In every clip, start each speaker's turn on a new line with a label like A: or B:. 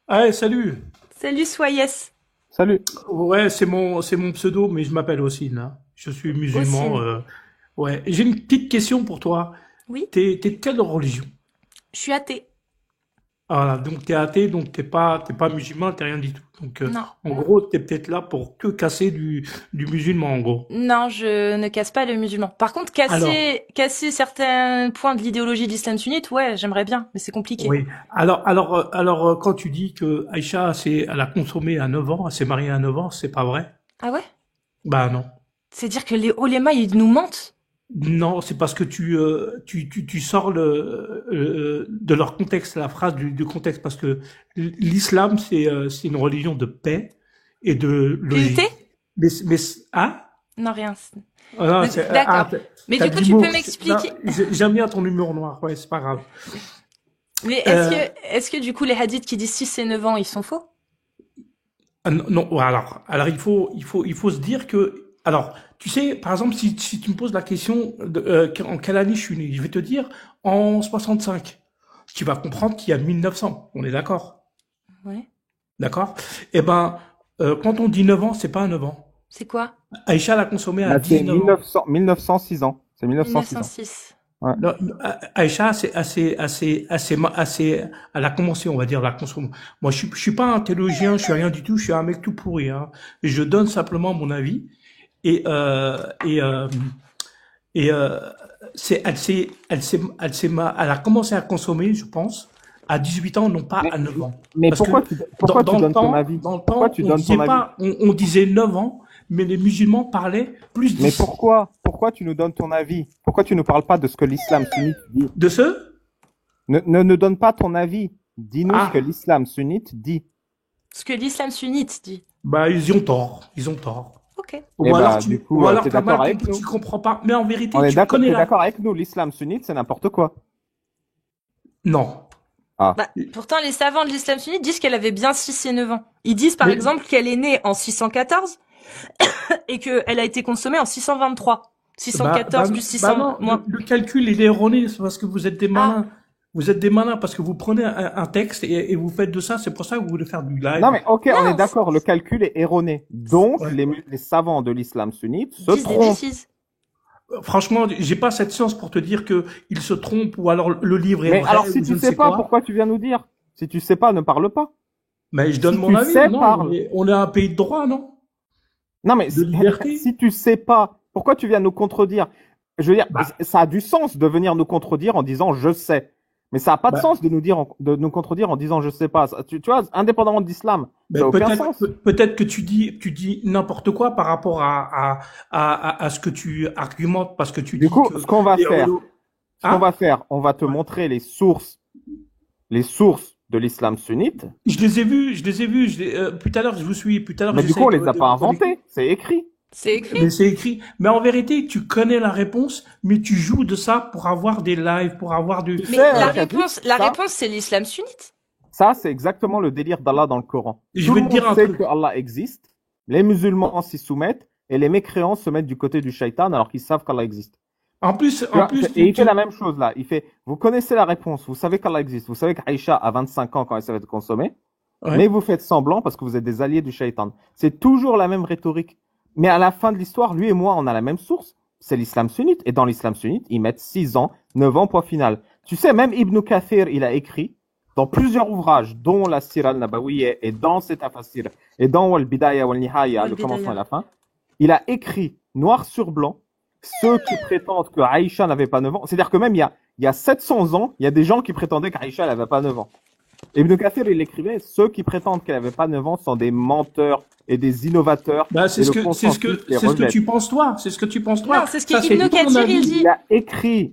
A: Ah, salut.
B: Salut Soyez.
C: Salut.
A: Ouais, c'est mon pseudo, mais je m'appelle Ossine, hein. Je suis musulman.
B: Ossine.
A: Ouais. J'ai une petite question pour toi.
B: Oui,
A: T'es de quelle religion?
B: je suis athée.
A: Voilà, donc t'es athée, donc t'es pas musulman, t'es rien du tout. Donc,
B: Non.
A: en gros, t'es peut-être là pour que casser du musulman, en gros.
B: Non, je ne casse pas le musulman. Par contre,
A: Alors,
B: casser certains points de l'idéologie de l'islam sunnite, ouais, j'aimerais bien, mais c'est compliqué.
A: oui. Quand tu dis que Aïcha, elle a consommé à 9 ans, elle s'est mariée à 9 ans, c'est pas vrai?
B: Ah ouais?
A: Bah non.
B: C'est dire que les oulémas, ils nous mentent?
A: Non, c'est parce que tu sors de leur contexte, la phrase du contexte, parce que l'islam, c'est une religion de paix et de
B: PUT?
A: logique. Mais, ah?
B: Non, rien.
A: Ah non,
B: D'accord. Mais
A: t'as
B: du
A: de
B: coup, tu peux
A: l'humour. Non,
B: m'expliquer?
A: j'aime bien ton humour noir, ouais, c'est pas grave.
B: Mais
A: Euh,
B: est-ce que du coup, les hadiths qui disent 6 et 9 ans, ils sont faux?
A: ah non, non, ouais, alors il faut se dire que, alors, tu sais, par exemple, si tu me poses la question en quelle année je suis né, je vais te dire en 65. Tu vas comprendre qu'il y a 1900. On est d'accord?
B: Ouais.
A: D'accord? Eh ben, quand on dit 9 ans, c'est pas à 9 ans.
B: C'est quoi?
A: Aïcha l'a consommé à
C: Là, c'est
A: 19 ans.
C: 1906 ans. C'est 1906 ans.
B: 1906.
C: Ouais.
A: Non, Aïcha, c'est elle a commencé, on va dire, la consommation. Moi, je suis pas un théologien, je suis rien du tout, je suis un mec tout pourri, hein. Je donne simplement mon avis. Et, et, et, elle a commencé à consommer, je pense, à 18 ans, non pas
C: Mais,
A: à 9 ans.
C: mais
A: Parce que
C: pourquoi tu donnes ton avis?
A: dans le
C: Pourquoi
A: temps,
C: tu
A: on
C: donnes
A: disait
C: ton avis?
A: pas, on disait 9 ans, mais les musulmans parlaient plus
C: Mais
A: 10.
C: pourquoi tu nous donnes ton avis? Pourquoi tu ne parles pas de ce que l'islam sunnite dit?
A: De ce?
C: Ne donne pas ton avis. Dis-nous ce que
A: Ah,
C: l'islam sunnite dit.
B: Ce que l'islam sunnite dit.
A: bah, ils ont tort. Ils ont tort.
B: Ok.
C: Eh bah, du coup,
A: Ou alors
C: t'es
A: t'as mal
C: d'accord avec
A: compris,
C: nous?
A: tu comprends pas. Mais en vérité,
C: On est
A: tu
C: d'accord,
A: connais
C: t'es
A: la...
C: d'accord avec nous? L'islam sunnite, c'est n'importe quoi.
A: Non.
C: Ah.
B: Bah, pourtant, les savants de l'islam sunnite disent qu'elle avait bien 6 et 9 ans. Ils disent, par
A: Mais,
B: exemple, qu'elle est née en 614 et qu'elle a été consommée en 623.
A: bah, bah,
B: 614 plus
A: bah
B: 600
A: non,
B: moins.
A: le calcul, il est erroné. C'est parce que vous êtes des
B: Ah,
A: malins. Vous êtes des malins parce que vous prenez un texte et vous faites de ça. C'est pour ça que vous voulez faire du
C: Non,
A: live.
C: mais ok, on est
B: non,
C: d'accord, le calcul est erroné. Donc,
A: Ouais.
C: les savants de l'islam sunnite se
B: disent des
C: trompent.
B: bêtises.
A: Franchement, j'ai pas cette science pour te dire que il se trompe ou alors le livre est
C: Mais
A: vrai
C: alors, si
A: ou je
C: tu
A: ne
C: sais
A: sais
C: pas,
A: quoi.
C: pourquoi tu viens nous dire? Si tu sais pas, ne parle pas.
A: Mais je donne
C: Si
A: mon
C: tu
A: avis.
C: sais,
A: Non,
C: parle.
A: on est un pays de droit, non?
C: Non, mais
A: De liberté.
C: si tu sais pas, pourquoi tu viens nous contredire? Je veux dire,
A: Bah,
C: ça a du sens de venir nous contredire en disant je sais. Mais ça n'a pas de
A: bah,
C: sens de nous contredire en disant je sais pas. Tu vois, indépendamment de l'islam, ça
A: ben
C: n'a aucun sens.
A: peut-être que tu dis n'importe quoi par rapport à ce que tu argumentes parce que tu
C: Du
A: dis
C: coup,
A: que
C: ce qu'on va
A: les
C: faire,
A: relos- Hein?
C: on va te montrer les sources de l'islam sunnite.
A: Je les ai vus, tout à l'heure je vous suis, tout à l'heure
C: Mais du
A: j'essaie
C: coup, on les a pas
A: de connecter.
C: inventés. C'est écrit.
B: C'est écrit.
A: Mais c'est écrit. Mais en vérité, tu connais la réponse, mais tu joues de ça pour avoir des lives, pour avoir du.
C: Tu
B: Mais
C: sais, Khalid,
B: la
C: ça,
B: réponse, c'est l'islam sunnite.
C: ça, c'est exactement le délire d'Allah dans le Coran.
A: Je
C: Tout
A: vais
C: le
A: te dire
C: monde
A: un
C: sait
A: truc.
C: que Allah existe. Les musulmans s'y soumettent et les mécréants se mettent du côté du shaitan alors qu'ils savent qu'Allah existe.
A: En plus,
C: Tu vois, et il fait la même chose là. Il fait, vous connaissez la réponse, vous savez qu'Allah existe, vous savez qu'Aïcha a 25 ans quand elle s'est fait consommer,
A: ouais.
C: mais vous faites semblant parce que vous êtes des alliés du shaitan. C'est toujours la même rhétorique. Mais à la fin de l'histoire, lui et moi, on a la même source. C'est l'islam sunnite. Et dans l'islam sunnite, ils mettent 6 ans, 9 ans, point final. Tu sais, même Ibn Kathir, il a écrit dans plusieurs ouvrages, dont la Sira al-Nabawiyya et dans cet Tafasir, et dans Wal-Bidaya Wal-Nihaya, le commencement et la fin, il a écrit noir sur blanc ceux qui prétendent que Aïcha n'avait pas 9 ans. C'est-à-dire que même il y a 700 ans, il y a des gens qui prétendaient qu'Aïcha n'avait pas 9 ans. Ibn Kathir, il écrivait, ceux qui prétendent qu'elle n'avait pas 9 ans sont des menteurs et des innovateurs.
A: Bah,
C: Et le consensus les
A: c'est ce que
C: rejette.
A: tu penses toi. C'est ce que tu penses toi.
B: Non, c'est ce
A: Ça, c'est
B: qu'Ibn
A: ton
B: Kathir,
A: avis.
B: il dit.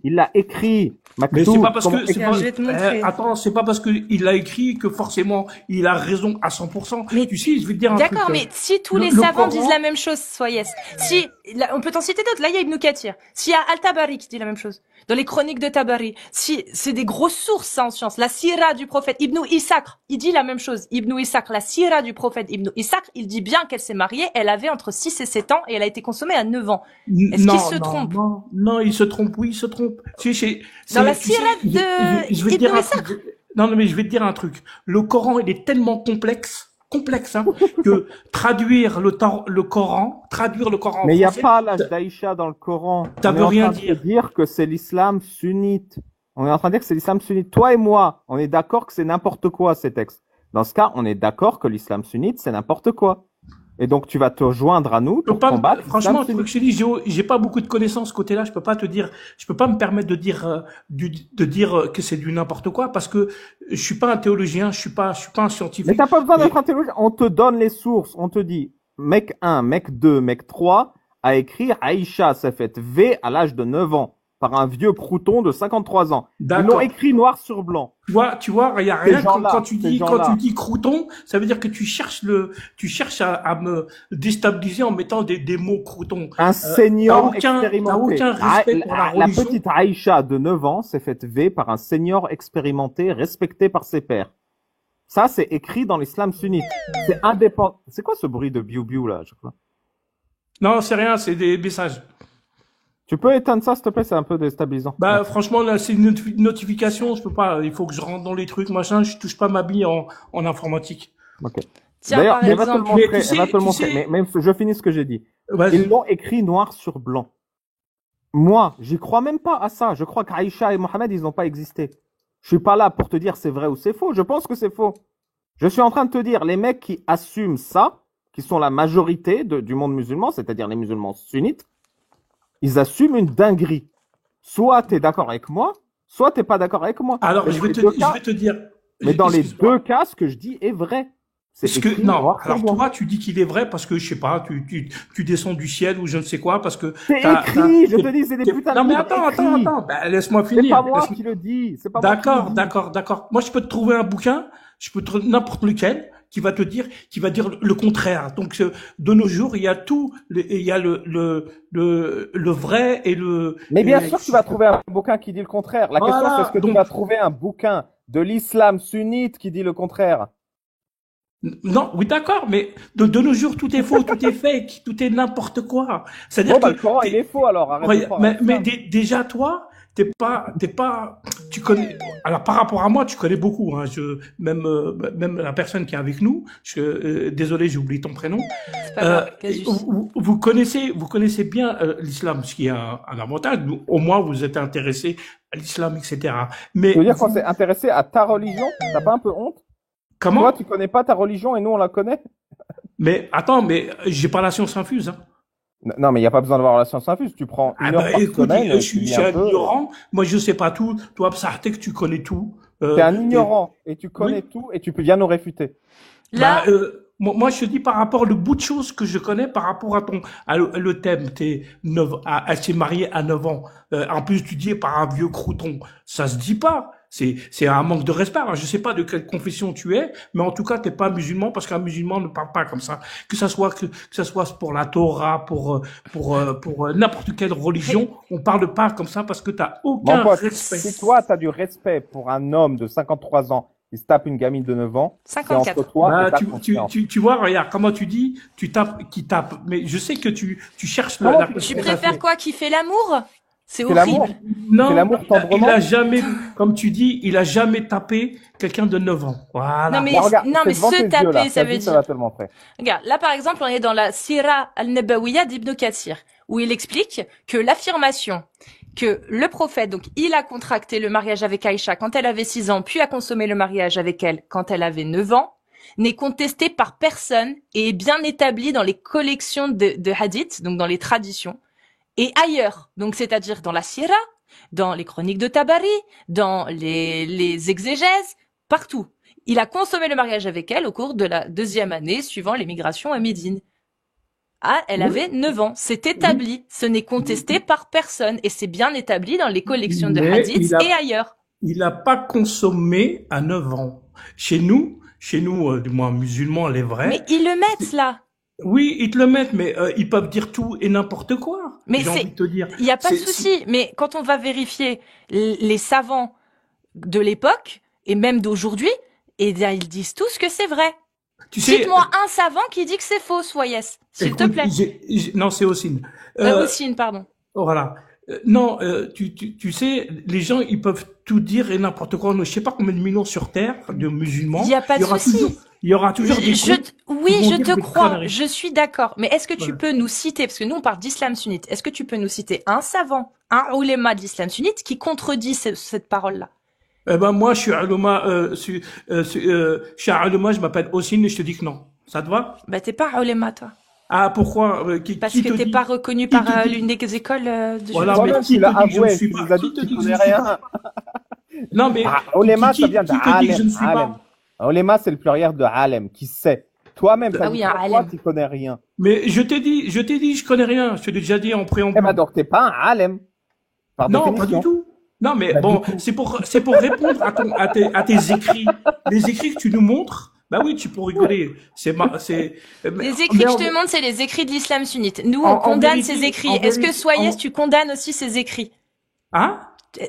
C: Il l'a écrit.
A: Mais c'est
C: Maktoub,
A: pas parce
C: comment
A: que, c'est
C: écrit.
A: pas,
B: Je vais te montrer.
A: attends, c'est pas parce que il a écrit que forcément il a raison à 100%.
B: Mais
A: Tu sais, je vais te dire un truc.
B: d'accord, mais si tous les
A: Le
B: savants
A: Coran,
B: disent la même chose, soyez. Si, là, on peut t'en citer d'autres. Là, il y a Ibn Kathir. S'il y a Al-Tabari qui dit la même chose. Dans les chroniques de Tabari. Si, c'est des grosses sources, ça, en science. La Sira du prophète. Ibn Ishaq, il dit la même chose. Ibn Ishaq, la Sira du prophète. Ibn Ishaq, il dit bien qu'elle s'est mariée. Elle avait entre 6 et 7 ans et elle a été consommée à 9 ans. Est-ce qu'il se trompe?
A: non, il se trompe, oui, il se trompe. Tu sais,
B: Dans la
A: tu sais,
B: Sira de
A: je vais te dire
B: Ibn
A: un
B: Ishaq.
A: truc. Non, mais je vais te dire un truc. Le Coran, il est tellement complexe, hein, que traduire traduire le Coran en
C: Mais il n'y a
A: français,
C: pas l'âge d'Aïcha dans le Coran.
A: ça
C: On est
A: veut
C: en
A: rien
C: train de te
A: dire.
C: dire que c'est l'islam sunnite. On est en train de dire que c'est l'islam sunnite. Toi et moi, on est d'accord que c'est n'importe quoi ces textes. Dans ce cas, on est d'accord que l'islam sunnite, c'est n'importe quoi. Et donc, tu vas te joindre à nous
A: Je peux
C: pour
A: pas,
C: combattre
A: franchement,
C: l'islam
A: tu veux que
C: sunnite.
A: je te dise, j'ai pas beaucoup de connaissances ce côté-là. Je peux pas me permettre de dire, de dire que c'est du n'importe quoi parce que je suis pas un théologien, je suis pas un
C: Mais
A: scientifique.
C: t'as pas besoin d'être
A: Et
C: un théologien. On te donne les sources. On te dit, mec 1, mec 2, mec 3 a écrit Aïcha s'est faite V à l'âge de 9 ans par un vieux crouton de 53 ans. Ils l'ont
A: d'accord.
C: écrit noir sur blanc.
A: Tu vois, il y a
C: Ces
A: rien quand
C: gens-là,
A: tu
C: ces
A: dis, quand tu
C: gens-là.
A: dis crouton, ça veut dire que tu cherches à me déstabiliser en mettant des mots crouton.
C: Un senior
A: T'as
C: expérimenté.
A: aucun respect pour la
C: La
A: religion.
C: petite Aïcha de 9 ans s'est faite V par un senior expérimenté, respecté par ses pairs. Ça, c'est écrit dans l'islam sunnite. C'est indépendant. C'est quoi ce bruit de biou-biou là à chaque fois?
A: Non, c'est rien, c'est des messages.
C: Tu peux éteindre ça, s'il te plaît, c'est un peu déstabilisant.
A: Bah,
C: Merci.
A: franchement, là, c'est une notification, je peux pas, il faut que je rentre dans les trucs, machin, je touche pas ma bille en informatique.
C: Ok.
B: Tiens,
C: D'ailleurs,
B: par
C: elle va te le
B: exemple,
A: Mais
C: montrer.
A: tu
C: Elle va te le
A: tu
C: montrer.
A: sais,
C: Mais je finis ce que j'ai dit. Ils
A: vas-y.
C: l'ont écrit noir sur blanc. Moi, j'y crois même pas à ça. Je crois qu'Aïcha et Mohamed, ils n'ont pas existé. Je suis pas là pour te dire c'est vrai ou c'est faux. Je pense que c'est faux. Je suis en train de te dire, les mecs qui assument ça, qui sont la majorité du monde musulman, c'est-à-dire les musulmans sunnites, ils assument une dinguerie. Soit tu es d'accord avec moi, soit tu n'es pas d'accord avec moi.
A: Alors,
C: Mais
A: je
C: dans
A: vais
C: les
A: te,
C: deux
A: je
C: cas,
A: vais te dire,
C: mais dans les
A: excuse-moi.
C: deux cas, ce que je dis est vrai. C'est
A: Est-ce que,
C: écrit
A: non,
C: noir sur
A: alors
C: blanc.
A: toi, tu dis qu'il est vrai parce que, je sais pas, tu descends du ciel ou je ne sais quoi, parce que
C: C'est écrit, je te dis, c'est des putains de
A: non, mais
C: livres
A: attends,
C: écrits.
A: ben, laisse-moi
C: C'est
A: finir.
C: pas moi qui le dis. C'est pas moi qui le dis.
A: D'accord. Moi, je peux te trouver un bouquin, je peux te trouver n'importe lequel, qui va dire le contraire. Donc, de nos jours, il y a il y a le vrai et
C: Mais bien sûr que tu vas trouver un bouquin qui dit le contraire. La question, c'est est-ce que tu
A: donc,
C: vas trouver un bouquin de l'islam sunnite qui dit le contraire?
A: non, oui, d'accord, mais de nos jours, tout est faux, tout est fake, tout est n'importe quoi. C'est-à-dire
C: Bon, bah,
A: que
C: le Coran, il est faux alors. Arrête de croire à
A: mais
C: l'islam.
A: déjà toi, tu connais. Alors par rapport à moi, tu connais beaucoup. Hein, même la personne qui est avec nous. Désolé, j'ai oublié ton prénom.
B: c'est pas grave, Casus.
A: Vous connaissez bien l'islam, ce qui est un avantage. Au moins, vous êtes intéressé à l'islam, etc. Mais
C: Tu veux dire qu'on s'est intéressé à ta religion? T'as pas un peu honte? Toi,
A: comment?
C: tu connais pas ta religion et nous, on la connaît?
A: Mais attends, mais j'ai pas la science infuse. Hein.
C: Non, mais il n'y a pas besoin d'avoir la science infuse. Tu prends
A: Ah
C: une heure
A: bah
C: par
A: écoute,
C: semaine
A: je
C: et tu
A: suis
C: lis un peu.
A: ignorant. Moi, je sais pas tout. Toi, ça que tu connais tout.
C: T'es un ignorant et tu connais
A: oui.
C: tout et tu peux bien nous réfuter.
B: Là,
A: Bah, moi, je te dis par rapport le bout de choses que je connais par rapport à le thème. Elle s'est mariée à 9 ans. En plus, tu dis par un vieux crouton. Ça se dit pas. C'est un manque de respect. Alors, je sais pas de quelle confession tu es, mais en tout cas, t'es pas musulman parce qu'un musulman ne parle pas comme ça. Que ça soit pour la Torah, pour n'importe quelle religion, on parle pas comme ça parce que t'as
C: Mon
A: aucun
C: pote,
A: respect.
C: si toi, tu as du respect pour un homme de 53 ans qui se tape une gamine de 9 ans, c'est
B: 54.
C: entre toi
A: Bah,
C: et ta conscience.
A: tu vois, regarde, comment tu dis, qui tape. Mais je sais que tu cherches
C: Comment
A: la
C: tu
B: Tu
A: confrontation.
B: préfères quoi? Qui fait l'amour? C'est
C: C'est l'amour.
B: horrible.
A: Non,
C: C'est l'amour
A: il
C: tendrement.
A: a jamais, comme tu dis, il a jamais tapé quelqu'un de 9 ans.
B: Non,
A: Voilà.
B: mais,
C: Bah, regarde,
B: non,
C: c'est
B: mais
C: devant tes
B: se
C: yeux,
B: taper,
C: là.
B: ça
C: T'as
B: veut
C: vu, ça
B: dire.
C: va te le montrer.
B: Regarde, là, par exemple, on est dans la Sira al-Nabawiya d'Ibn Kathir, où il explique que l'affirmation que le prophète, donc, il a contracté le mariage avec Aïcha quand elle avait 6 ans, puis a consommé le mariage avec elle quand elle avait 9 ans, n'est contesté par personne et est bien établi dans les collections de hadiths, donc dans les traditions, et ailleurs. Donc, c'est-à-dire dans la Sira, dans les chroniques de Tabari, dans les exégèses, partout. Il a consommé le mariage avec elle au cours de la 2e année suivant l'émigration à Médine. Ah, elle
A: Oui.
B: avait 9 ans. C'est établi. Ce n'est contesté par personne. Et c'est bien établi dans les collections de
A: Mais
B: hadiths et ailleurs.
A: il a pas consommé à 9 ans. Chez nous, du moins musulmans, les
B: Mais
A: vrais,
B: ils le mettent là.
A: oui, ils te le mettent, mais ils peuvent dire tout et n'importe quoi.
B: Mais
A: J'ai envie de te dire.
B: il n'y a pas de
A: C'est-
B: souci. Mais quand on va vérifier les savants de l'époque et même d'aujourd'hui, eh bien, ils disent tous que c'est vrai.
A: Tu sais,
B: Cite-moi un savant qui dit que c'est faux, Soyez, s'il te
A: écoute,
B: plaît.
A: non, c'est Ossine.
B: Houssine, pardon.
A: Voilà. Non, tu sais, les gens, ils peuvent tout dire et n'importe quoi. Je sais pas combien de millions sur Terre de musulmans.
B: Il y a pas de souci.
A: Il y aura toujours des
B: Je,
A: cons
B: oui,
A: qui vont
B: je
A: dire
B: te
A: des
B: crois,
A: conneries.
B: je suis d'accord. Mais est-ce que tu
A: Voilà.
B: peux nous citer, parce que nous on parle d'islam sunnite, est-ce que tu peux nous citer un savant, un ouléma de l'islam sunnite qui contredit cette parole-là?
A: Eh ben, moi, je suis ulama, je suis un ulama, je m'appelle Ossine et je te dis que non. Ça te va?
B: Bah t'es pas ouléma toi.
A: Ah, pourquoi?
B: Parce
A: Qui
B: que
A: te
B: t'es
A: dit?
B: pas reconnu
A: Qui
B: par
A: te dit?
B: l'une des écoles de
A: Voilà,
C: Toi-même,
A: mais
B: jurisprudence.
A: qui
C: tu l'as
A: te dit que je ne
C: avoué,
A: suis
C: tu
A: pas?
C: nous as
A: Qui
C: dit
A: te
C: que tu
A: dit que je ne
C: connais
A: suis
C: rien.
A: pas? Non, mais
C: Ulema, ça vient
A: qui te dit que je ne suis
C: Alem.
A: pas?
C: Ulema, c'est le pluriel de Alem, qui sait. Toi-même, t'as
B: Ah
C: dit
B: oui, un
C: trois fois,
B: alem.
C: tu connais rien.
A: Mais je t'ai dit, je connais rien. Je te l'ai déjà dit en
C: Eh
A: préambule.
C: ben, donc, t'es pas un Alem, par
A: Non, pas du
C: définition.
A: tout. Non, mais
C: Pas
A: bon,
C: du tout.
A: c'est pour répondre à tes écrits. Les écrits que tu nous montres. Bah oui, tu peux rigoler.
B: Les écrits
A: mais
B: que
A: en,
B: je te montre, c'est les écrits de l'islam sunnite. Nous, on
A: en
B: condamne
A: vérité,
B: ces écrits.
A: en
B: Est-ce que
A: vérité,
B: Soyez, tu condamnes aussi ces écrits?
A: hein?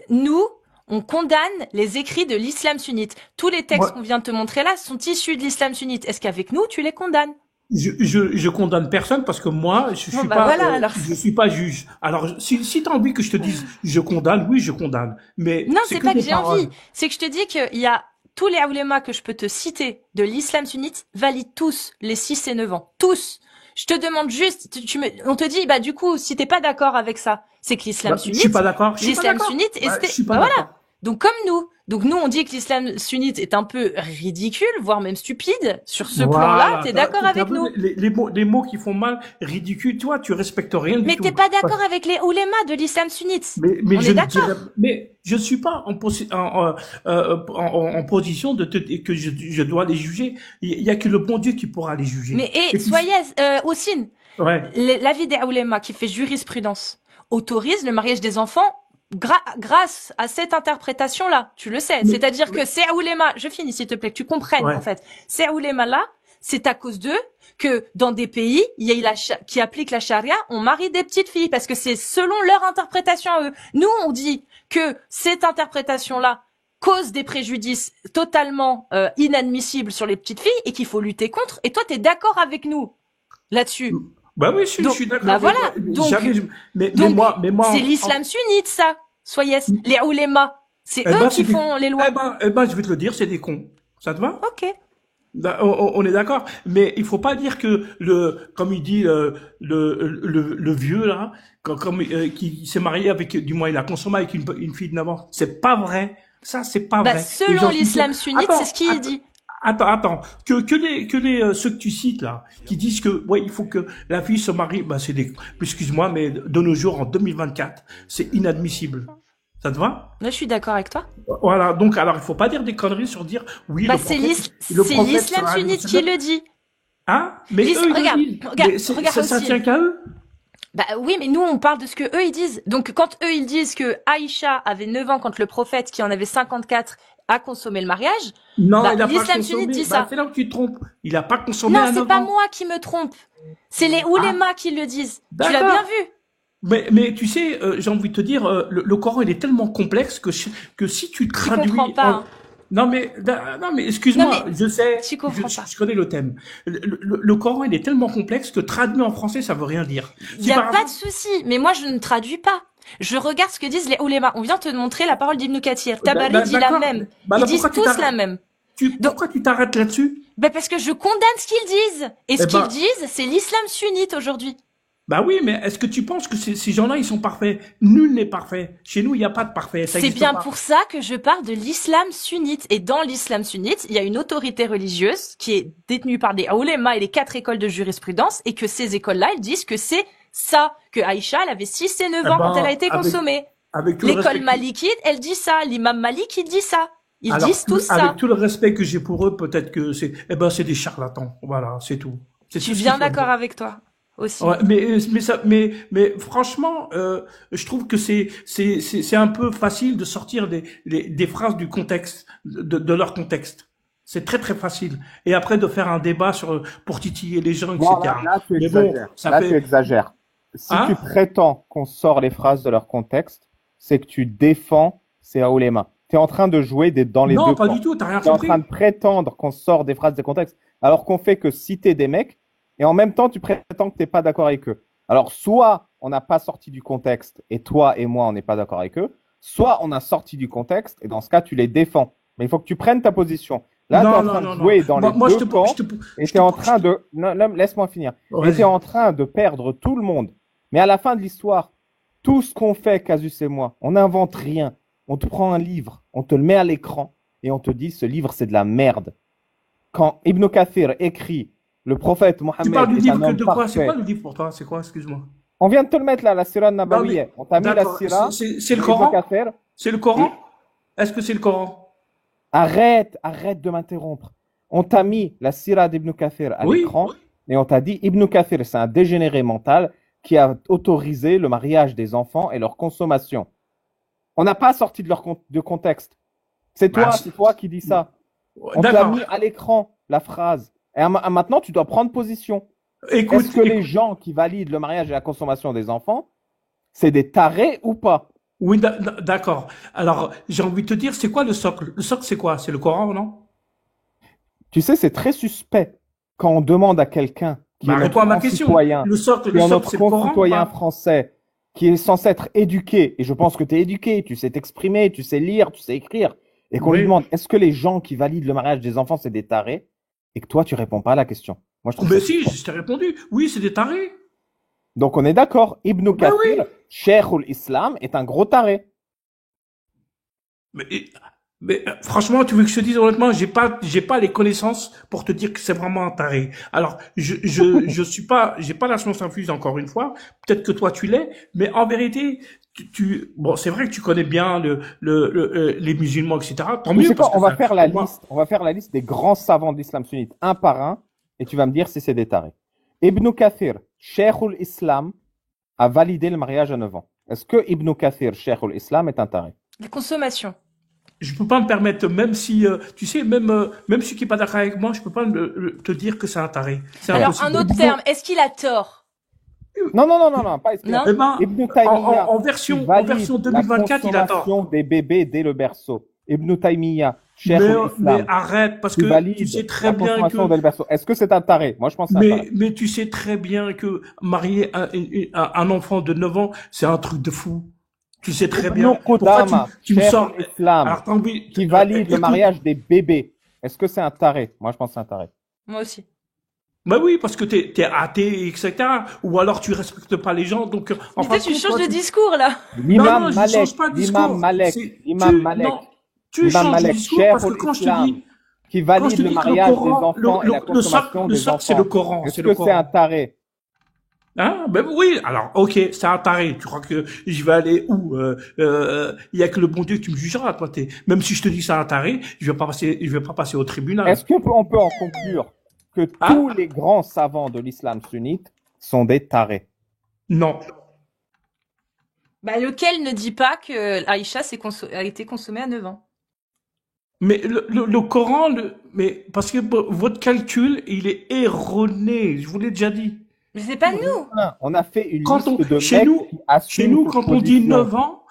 B: Nous, on condamne les écrits de l'islam sunnite. Tous les textes
A: Moi,
B: qu'on vient de te montrer là sont issus de l'islam sunnite. Est-ce qu'avec nous, tu les condamnes?
A: je condamne personne parce que moi,
B: Bon, bah voilà, alors.
A: je suis pas juge. Alors, si t'as envie que je te dise, je condamne, oui, je condamne. Mais
B: Non,
A: c'est
B: c'est
A: que
B: pas que
A: des
B: j'ai
A: paroles.
B: envie. C'est que je te dis qu'il y a tous les oulémas que je peux te citer de l'islam sunnite valident tous les 6 et 9 ans. Tous. Je te demande juste, on te dit, bah, du coup, si t'es pas d'accord avec ça, c'est que l'islam
A: Bah, je suis
B: sunnite,
A: pas d'accord. Je suis pas
B: l'islam
A: d'accord.
B: sunnite, et
A: Bah, je suis
B: bah
A: pas
B: voilà.
A: d'accord.
B: Donc comme nous. Donc nous, on dit que l'islam sunnite est un peu ridicule, voire même stupide. Sur ce plan-là,
A: Voilà.
B: t'es d'accord
A: T'as
B: avec
A: vu
B: nous?
A: les mots qui font mal, ridicule. Toi, tu respectes rien du
B: Mais
A: tout.
B: t'es pas
A: Parce
B: d'accord avec les oulémas de l'islam sunnite.
A: Mais
B: On
A: je
B: est
A: ne
B: d'accord.
A: dirais, mais je suis pas en position que je dois les juger. Il y a que le bon Dieu qui pourra les juger.
B: Mais
A: Et puis,
B: soyez, Houssine,
A: ouais.
B: l'avis des oulémas qui fait jurisprudence autorise le mariage des enfants grâce à cette interprétation-là. Tu le sais.
A: Mais-
B: C'est-à-dire que ces oulémas, je finis s'il te plaît, que tu comprennes
A: Ouais.
B: en fait. Ces oulémas-là, c'est à cause d'eux que dans des pays il y a qui appliquent la charia, on marie des petites filles parce que c'est selon leur interprétation à eux. Nous, on dit que cette interprétation-là cause des préjudices totalement inadmissibles sur les petites filles et qu'il faut lutter contre. Et toi, t'es d'accord avec nous là-dessus?
A: Bah oui, je
B: Donc,
A: suis d'accord.
B: bah
A: avec
B: voilà.
A: toi.
B: Donc,
A: Mais
B: donc,
A: moi,
B: c'est l'islam sunnite, ça. Soyez, les oulémas. C'est
A: Eh
B: eux
A: ben,
B: qui
A: c'est
B: font les lois.
A: eh ben, je vais te le dire, c'est des cons. Ça te va?
B: Ok.
A: On est d'accord. Mais il faut pas dire que comme il dit, le vieux, là, qui s'est marié avec, du moins, il a consommé avec une fille de 9 ans. C'est pas vrai. Ça, c'est pas
B: Bah,
A: vrai. Les
B: selon
A: gens qui
B: l'islam
A: disent-
B: sunnite,
A: Attends,
B: c'est ce qu'il dit.
A: Attends, ceux que tu cites là, qui disent que ouais, il faut que la fille se marie, bah excuse-moi, mais de nos jours en 2024, c'est inadmissible. Ça te va?
B: Là, je suis d'accord avec toi.
A: Voilà. Donc alors, il faut pas dire des conneries sur dire oui.
B: Bah,
A: le
B: c'est
A: prophète,
B: l'islam sunnite qui le dit.
A: Hein? Mais eux, ils
B: Regarde,
A: le disent.
B: regarde,
A: Mais
B: regarde
A: ça
B: aussi.
A: tient qu'à eux.
B: Bah oui, mais nous, on parle de ce que eux, ils disent. Donc, quand eux, ils disent que Aïcha avait 9 ans quand le prophète, qui en avait 54, a consommé le mariage,
A: Non,
B: bah,
A: il a pas
B: l'islam
A: consommé.
B: sunnite dit
A: Bah,
B: ça.
A: c'est là où tu te trompes. Il a pas consommé
B: Non,
A: à
B: c'est
A: 9
B: pas
A: ans.
B: moi qui me trompe. C'est les oulémas qui le disent. Tu l'as
A: D'accord.
B: bien vu.
A: Mais tu sais, j'ai envie de te dire, le Coran il est tellement complexe que si tu traduis,
B: comprends pas, hein.
A: non mais excuse-moi,
B: Non, mais
A: je sais,
B: tu comprends pas.
A: je connais le thème. Le Coran il est tellement complexe que traduit en français ça veut rien dire.
B: Il
A: Si
B: y a
A: par
B: pas
A: exemple-
B: de souci. Mais moi, je ne traduis pas. Je regarde ce que disent les oulémas. On vient te montrer la parole d'Ibn Kathir. Tabari dit la
A: d'accord.
B: même.
A: Bah,
B: Ils
A: alors
B: disent
A: pourquoi tu
B: tous
A: t'arrêtes
B: la même.
A: Pourquoi tu t'arrêtes là-dessus?
B: Ben parce que je condamne ce qu'ils disent. Et ce
A: Eh ben-
B: qu'ils disent, c'est l'islam sunnite aujourd'hui.
A: Bah oui, mais est-ce que tu penses que ces gens-là ils sont parfaits? Nul n'est parfait. Chez nous il n'y a pas de parfait. Ça
B: C'est
A: existe
B: bien
A: pas.
B: pour ça que je parle de l'islam sunnite. Et dans l'islam sunnite, il y a une autorité religieuse qui est détenue par des oulémas et les 4 écoles de jurisprudence, et que ces écoles-là, elles disent que c'est ça, que Aïcha, elle avait 6 et 9
A: Eh
B: ans
A: ben,
B: quand elle a été
A: avec-
B: consommée.
A: Avec tout le
B: L'école
A: respect-
B: malikite, elle dit ça. L'imam Malik, il dit ça. Ils
A: Alors,
B: disent tous ça.
A: avec tout le respect que j'ai pour eux, peut-être que c'est des charlatans. Voilà, c'est tout. C'est
B: Je
A: tout
B: suis
A: ce
B: bien
A: qu'il faut
B: d'accord
A: dire.
B: avec toi aussi.
A: Ouais, mais franchement, je trouve que c'est un peu facile de sortir des phrases du contexte, de leur contexte. C'est très très facile. Et après de faire un débat pour titiller les gens, etc.
C: Bon, là, tu
A: Mais bon,
C: exagères.
A: ça
C: Là,
A: fait-
C: tu exagères. Si
A: Hein?
C: tu prétends qu'on sort les phrases de leur contexte, c'est que tu défends ces oulémas. Tu es en train de jouer dans les
A: Non,
C: deux
A: pas
C: camps.
A: du tout. T'as rien
C: Tu es en
A: compris.
C: train de prétendre qu'on sort des phrases des contextes, alors qu'on fait que citer des mecs, et en même temps, tu prétends que tu n'es pas d'accord avec eux. Alors, soit on n'a pas sorti du contexte et toi et moi, on n'est pas d'accord avec eux, soit on a sorti du contexte et dans ce cas, tu les défends. Mais il faut que tu prennes ta position. Là, tu es en train de jouer dans les deux camps et tu es en train de... Non, laisse-moi finir. Et tu es en train de perdre tout le monde. Mais à la fin de l'histoire, tout ce qu'on fait, Casus et moi, on n'invente rien. On te prend un livre, on te le met à l'écran et on te dit ce livre, c'est de la merde. Quand Ibn Kathir écrit le prophète Mohammed.
A: Tu parles du livre de quoi? C'est quoi le livre pour toi? C'est quoi? Excuse-moi.
C: On vient de te le mettre là, la Sira Nabawiyya. On t'a mis la Sira.
A: C'est le Coran? C'est le Coran? Est-ce que c'est le Coran?
C: Arrête de m'interrompre. On t'a mis la Sira d'Ibn Kathir à l'écran et on t'a dit Ibn Kathir, c'est un dégénéré mental qui a autorisé le mariage des enfants et leur consommation. On n'a pas sorti de contexte. C'est toi qui dis ça. On t'a mis à l'écran la phrase. Et maintenant, tu dois prendre position. Est-ce que les gens qui valident le mariage et la consommation des enfants, c'est des tarés ou pas?
A: Oui, d'accord. Alors, j'ai envie de te dire, c'est quoi le socle? Le socle, c'est quoi? C'est le Coran, non?
C: Tu sais, c'est très suspect quand on demande à quelqu'un qui est notre concitoyen, notre concitoyen français, qui est censé être éduqué, et je pense que tu es éduqué, tu sais t'exprimer, tu sais lire, tu sais écrire, et qu'on lui demande, est-ce que les gens qui valident le mariage des enfants, c'est des tarés? Et que toi, tu réponds pas à la question. Moi, je trouve
A: mais si, je t'ai répondu. Oui, c'est des tarés.
C: Donc, on est d'accord. Ibn Kathir, Cheikh l'Islam, est un gros taré.
A: Mais franchement, tu veux que je te dise honnêtement, j'ai pas les connaissances pour te dire que c'est vraiment un taré. Alors, je suis pas, j'ai pas la science infuse encore une fois. Peut-être que toi tu l'es, mais en vérité, bon, c'est vrai que tu connais bien les musulmans, etc. Tant mieux.
C: On va faire la liste. On va faire la liste des grands savants de l'islam sunnite, un par un, et tu vas me dire si c'est des tarés. Ibn Kathir, Cheikh l'Islam, a validé le mariage à 9 ans. Est-ce que Ibn Kathir, Cheikh l'Islam, est un taré?
B: La consommation.
A: Je peux pas me permettre, même si, tu sais, même celui qui est pas d'accord avec moi, je peux pas te dire que c'est un taré.
B: Alors, impossible. Un autre terme, est-ce qu'il a tort?
C: Non, pas est-ce qu'il a tort.
A: Ibn Taymiyyah, en version 2024, il a tort.
C: Des bébés dès le berceau. Ibn Taymiyyah,
A: mais arrête, parce que tu sais très bien que...
C: Est-ce que c'est un taré? Moi, je pense que c'est un taré.
A: Mais tu sais très bien que marier un enfant de 9 ans, c'est un truc de fou. Tu sais très bien.
C: Pourquoi tu me sors l'islam qui valide le mariage des bébés? Est-ce que c'est un taré? Moi, je pense que c'est un taré.
B: Moi aussi.
A: Bah oui, parce que t'es athée, etc. Ou alors tu respectes pas les gens, donc.
B: Mais tu changes de discours là.
C: L'imam Malek.
A: Tu changes de discours parce que quand je te dis
C: qui valide le mariage des enfants et la consommation des enfants,
A: c'est le Coran.
C: Est-ce que c'est un taré?
A: Hein? Ben oui, alors, ok, c'est un taré. Tu crois que je vais aller où? Il y a que le bon Dieu que tu me jugeras, toi. Même si je te dis c'est un taré, je vais pas passer au tribunal.
C: Est-ce qu'on peut en conclure que tous les grands savants de l'islam sunnite sont des tarés?
A: Non.
B: Bah, lequel ne dit pas que Aïcha a été consommée à 9 ans?
A: Mais le Coran, mais parce que votre calcul, il est erroné. Je vous l'ai déjà dit.
B: Mais c'est pas nous.
C: On a fait une liste de mecs qui assument
A: chez nous, quand on dit 9 ans,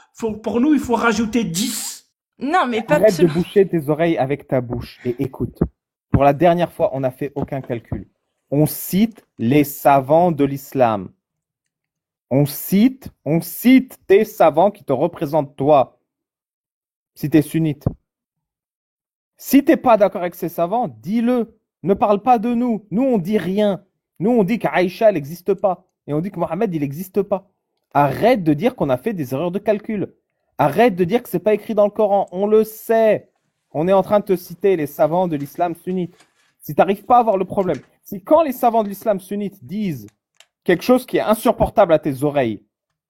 A: pour nous, il faut rajouter 10.
B: Non, mais pas
C: Arrête de boucher tes oreilles avec ta bouche et écoute. Pour la dernière fois, on n'a fait aucun calcul. On cite les savants de l'islam. On cite tes savants qui te représentent toi. Si t'es sunnite. Si t'es pas d'accord avec ces savants, dis-le. Ne parle pas de nous. Nous, on dit rien. Nous, on dit qu'Aïcha, elle n'existe pas. Et on dit que Mohammed, il n'existe pas. Arrête de dire qu'on a fait des erreurs de calcul. Arrête de dire que c'est pas écrit dans le Coran. On le sait. On est en train de te citer les savants de l'islam sunnite. Si tu n'arrives pas à voir le problème, si quand les savants de l'islam sunnite disent quelque chose qui est insupportable à tes oreilles,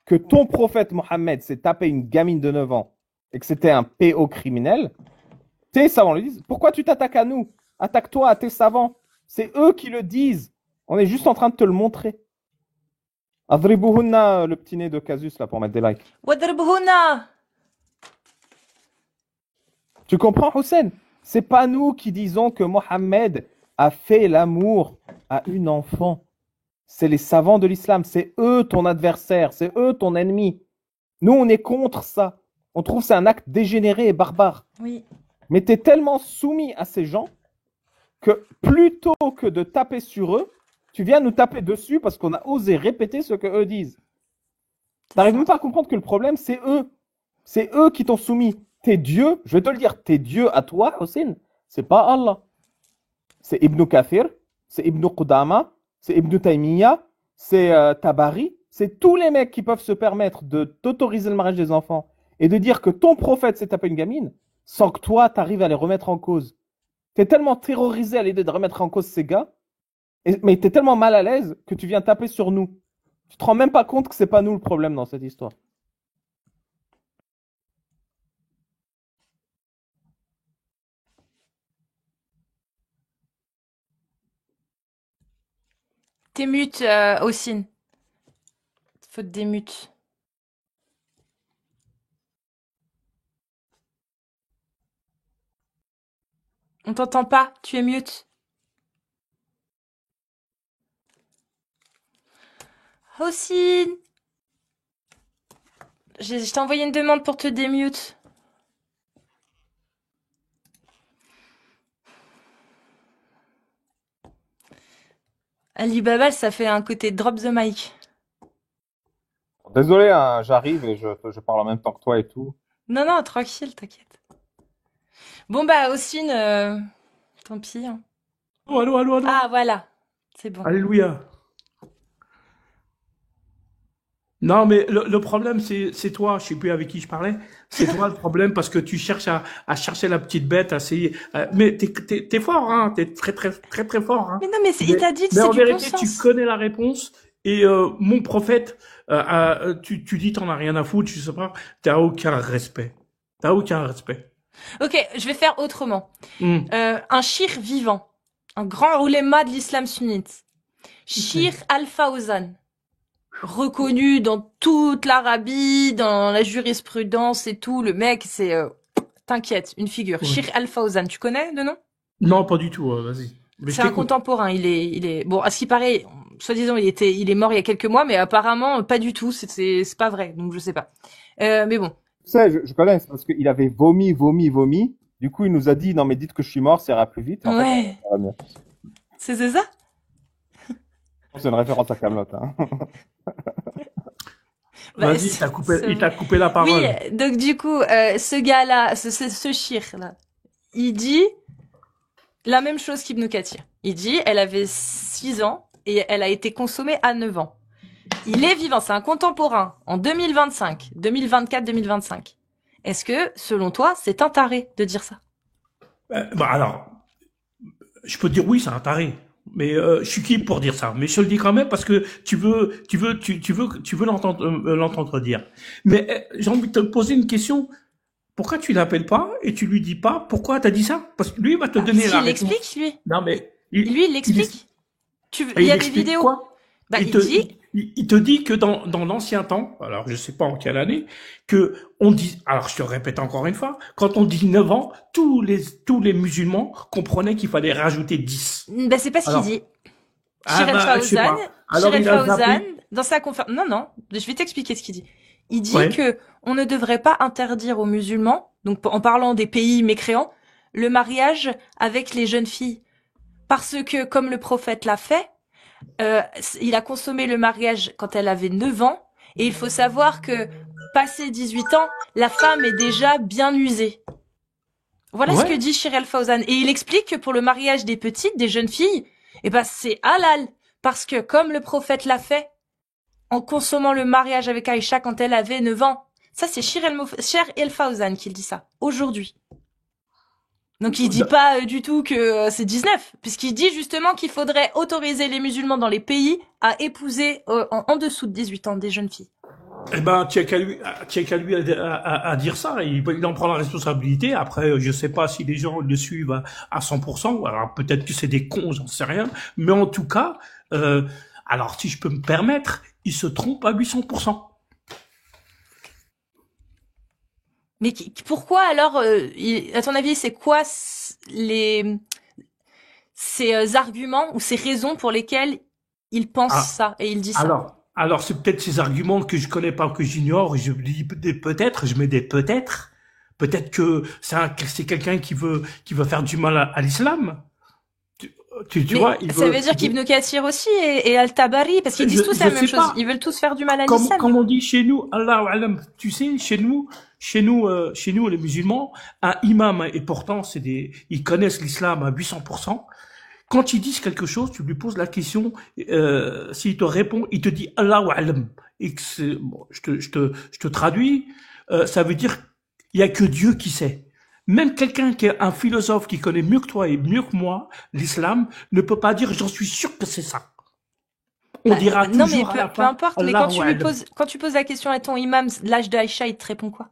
C: que ton prophète Mohammed s'est tapé une gamine de 9 ans et que c'était un PO criminel, tes savants le disent. Pourquoi tu t'attaques à nous? Attaque-toi à tes savants. C'est eux qui le disent. On est juste en train de te le montrer. Adribuhunna, le petit nez de Casus, là, pour mettre des likes.
B: Wadribuhunna.
C: Tu comprends, Hussein? C'est pas nous qui disons que Mohammed a fait l'amour à une enfant. C'est les savants de l'islam. C'est eux ton adversaire. C'est eux ton ennemi. Nous, on est contre ça. On trouve que c'est un acte dégénéré et barbare.
B: Oui.
C: Mais tu es tellement soumis à ces gens que plutôt que de taper sur eux, tu viens nous taper dessus parce qu'on a osé répéter ce que eux disent. T'arrives même pas à comprendre que le problème, c'est eux. C'est eux qui t'ont soumis. Tes dieux, je vais te le dire, tes dieux à toi, Hossein, c'est pas Allah. C'est Ibn Kathir, c'est Ibn Qudama, c'est Ibn Taymiyyah, c'est Tabari. C'est tous les mecs qui peuvent se permettre de t'autoriser le mariage des enfants et de dire que ton prophète s'est tapé une gamine sans que toi, t'arrives à les remettre en cause. T'es tellement terrorisé à l'idée de remettre en cause ces gars, mais t'es tellement mal à l'aise que tu viens taper sur nous. Tu te rends même pas compte que c'est pas nous le problème dans cette histoire.
B: T'es mute, Ossine. Faut te démute. On t'entend pas, tu es mute. Ossine! Je t'ai envoyé une demande pour te démute. Ali Babal, ça fait un côté drop the mic.
C: Désolé, hein, j'arrive et je parle en même temps que toi et tout.
B: Non, non, tranquille, t'inquiète. Bon bah, Ossine, tant pis. Hein.
A: Oh, allô, allô, allô.
B: Ah, voilà. C'est bon.
A: Alléluia. Non, mais le problème, c'est toi. Je sais plus avec qui je parlais. C'est toi le problème parce que tu cherches à chercher la petite bête, à essayer. Mais t'es fort, hein. T'es très, très, très, très fort, hein.
B: Mais non, mais il t'a dit que
A: Mais
B: c'est
A: en
B: du
A: vérité,
B: bon
A: tu
B: sens.
A: connais la réponse. Et mon prophète, tu dis t'en as rien à foutre, je sais pas. T'as aucun respect. T'as aucun respect.
B: Ok, je vais faire autrement.
A: Hmm.
B: Un shir vivant. Un grand ouléma de l'islam sunnite. Shir al-Fawzan. Reconnu dans toute l'Arabie, dans la jurisprudence et tout. Le mec, c'est... t'inquiète, une figure.
A: Ouais.
B: Shir al-Fawzan, tu connais le nom?
A: Non, pas du tout. Vas-y. Mais je
B: C'est un
A: t'écoute.
B: contemporain. Il est... Bon, à ce qui paraît, soi-disant, il est mort il y a quelques mois, mais apparemment, pas du tout. C'est pas vrai, donc je sais pas. Mais bon.
C: Tu sais, je connais, c'est parce qu'il avait vomi. Du coup, il nous a dit, non, mais dites que je suis mort, ça ira plus vite. Et en fait,
B: Ouais.
C: ça va mieux.
B: C'est ça?
C: C'est une référence à Kaamelott, hein.
B: Bah,
A: Vas-y, il t'a coupé la parole.
B: Oui, donc du coup, ce gars-là, ce shir-là, il dit la même chose qu'Ibn Kathir. Il dit, elle avait 6 ans et elle a été consommée à 9 ans. Il est vivant, c'est un contemporain, en 2025, 2024-2025. Est-ce que, selon toi, c'est un taré de dire ça?
A: Bah alors, je peux te dire oui, c'est un taré. Mais je suis qui pour dire ça? Mais je te le dis quand même parce que tu veux l'entendre dire. Mais j'ai envie de te poser une question. Pourquoi tu l'appelles pas et tu lui dis pas pourquoi t'as dit ça? Parce que lui il va te donner la
B: S'il
A: réponse.
B: l'explique, lui.
A: Non mais
B: Lui, il l'explique. Il y a des
A: explique
B: vidéos.
A: quoi?
B: Bah,
A: il
B: il
A: te,
B: dit,
A: il te dit que dans l'ancien temps, alors je sais pas en quelle année, que on dit, alors je te répète encore une fois, quand on dit 9 ans, tous les musulmans comprenaient qu'il fallait rajouter 10.
B: bah, c'est pas ce qu'il
A: Alors,
B: dit.
A: ah
B: Shir
A: bah, je sais
B: el-Fawzan,
A: pas. Alors
B: Shir
A: il a
B: el-Fawzan,
A: zappé.
B: dans sa conférence, non, je vais t'expliquer ce qu'il dit. Il dit
A: Ouais.
B: que on ne devrait pas interdire aux musulmans, donc en parlant des pays mécréants, le mariage avec les jeunes filles. Parce que, comme le prophète l'a fait, il a consommé le mariage quand elle avait 9 ans, et il faut savoir que, passé 18 ans, la femme est déjà bien usée. Voilà ce que
A: Ouais.
B: dit Shir el-Fawzan. Et il explique que pour le mariage des petites, des jeunes filles, eh ben, c'est halal. Parce que, comme le prophète l'a fait, en consommant le mariage avec Aïcha quand elle avait 9 ans. Ça, c'est Shir el-Fawzan qui le dit ça, aujourd'hui. Donc il dit pas du tout que c'est 19, puisqu'il dit justement qu'il faudrait autoriser les musulmans dans les pays à épouser en dessous de 18 ans des jeunes filles.
A: Eh ben, tu as qu'à lui à dire ça. Il en prend la responsabilité. Après, je sais pas si les gens le suivent à 100%. Alors peut-être que c'est des cons, j'en sais rien. Mais en tout cas, alors si je peux me permettre, il se trompe à 800%.
B: Mais pourquoi alors, à ton avis, c'est quoi ces arguments ou ces raisons pour lesquelles il pense
A: Ah,
B: ça et il dit ça?
A: alors c'est peut-être ces arguments que je connais pas, que j'ignore. Je dis peut-être, je mets des peut-être. Peut-être que c'est quelqu'un qui veut faire du mal à l'islam. tu
B: Mais
A: vois,
B: ça veut dire qu'Ibn Kathir aussi et Al-Tabari, parce qu'ils disent tous la même chose. Ils veulent tous faire du mal à l'islam.
A: Comme on dit chez nous, Allahu Alam, tu sais, chez nous, les musulmans, un imam, et pourtant, ils connaissent l'islam à 800%. Quand ils disent quelque chose, tu lui poses la question, s'il te répond, il te dit Allahu Alam. Et que bon, je te traduis, ça veut dire, il y a que Dieu qui sait. Même quelqu'un qui est un philosophe qui connaît mieux que toi et mieux que moi l'islam ne peut pas dire j'en suis sûr que c'est ça. On dira toujours
B: non mais
A: à la
B: peu
A: fin,
B: importe. Mais quand tu poses la question à ton imam, l'âge d'Aïcha, il te répond quoi?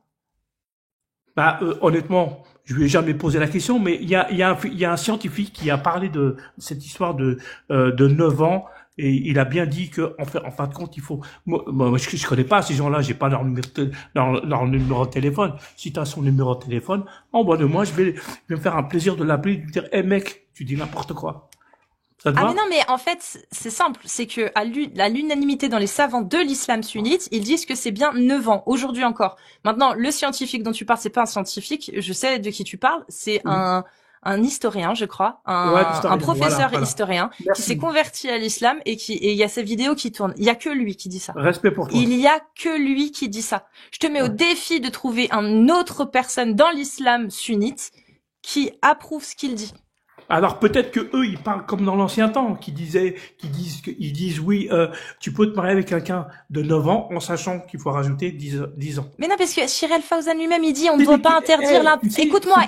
A: Bah honnêtement, je lui ai jamais posé la question, mais il y a un scientifique qui a parlé de cette histoire de 9 ans. Et il a bien dit que, en fin de compte, il faut, moi, je connais pas ces gens-là, j'ai pas leur numéro de téléphone. Si tu as son numéro de téléphone, envoie-le-moi, je vais me faire un plaisir de l'appeler, de lui dire, hey mec, tu dis n'importe quoi. Ça te va?
B: Mais non, mais en fait, c'est simple. C'est que, à l'unanimité dans les savants de l'islam sunnite, ils disent que c'est bien 9 ans, aujourd'hui encore. Maintenant, le scientifique dont tu parles, c'est pas un scientifique, je sais de qui tu parles, c'est un historien, je crois, un professeur historien qui s'est converti à l'islam et il y a ces vidéos qui tournent. Il y a que lui qui dit ça.
A: Respect pour toi.
B: Il y a que lui qui dit ça. Je te mets au défi de trouver une autre personne dans l'islam sunnite qui approuve ce qu'il dit.
A: Alors peut-être que eux ils parlent comme dans l'ancien temps, ils disent oui, tu peux te marier avec quelqu'un de 9 ans en sachant qu'il faut rajouter 10 ans.
B: Mais non, parce que Shir El-Fawzan lui-même il dit on ne doit pas interdire Écoute-moi.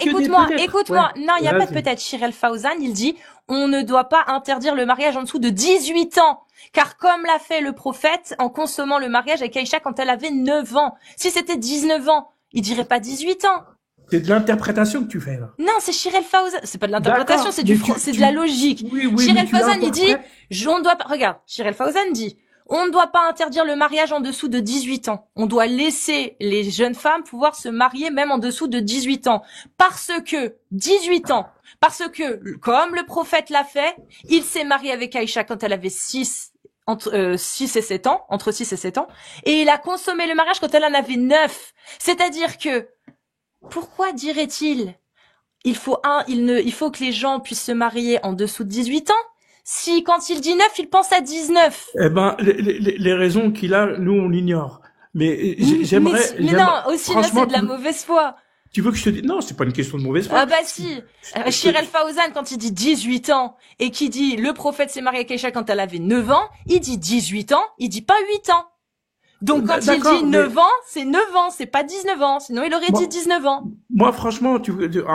B: Non, il y a pas de peut-être. Shir El-Fawzan, il dit on ne doit pas interdire le mariage en dessous de 18 ans. Car comme l'a fait le prophète en consommant le mariage avec Aïcha quand elle avait 9 ans. Si c'était 19 ans, il dirait pas 18 ans.
A: C'est de l'interprétation que tu fais là.
B: Non, c'est Shir El-Fawzan. C'est pas de l'interprétation, c'est de la logique.
A: Oui,
B: Shir El-Fawzan, il dit, regarde, Shir El-Fawzan dit, on ne doit pas interdire le mariage en dessous de 18 ans. On doit laisser les jeunes femmes pouvoir se marier même en dessous de 18 ans. Parce que, comme le prophète l'a fait, il s'est marié avec Aïcha quand elle avait entre 6 et 7 ans, et il a consommé le mariage quand elle en avait 9. C'est-à-dire que, pourquoi dirait-il il faut que les gens puissent se marier en dessous de 18 ans si quand il dit 9, il pense à 19?
A: Eh ben les raisons qu'il a, nous on l'ignore. Mais j'aimerais
B: Mais non, aussi là c'est de la mauvaise foi.
A: Tu veux que je te dise non, c'est pas une question de mauvaise foi.
B: Ah bah si. Shir El-Fawzan quand il dit 18 ans et qui dit le prophète s'est marié avec Aïcha quand elle avait 9 ans, il dit 18 ans, il dit pas 8 ans. Donc quand il dit 9 ans, c'est 9 ans, c'est pas 19 ans. Sinon, il aurait dit 19 ans.
A: Moi, franchement,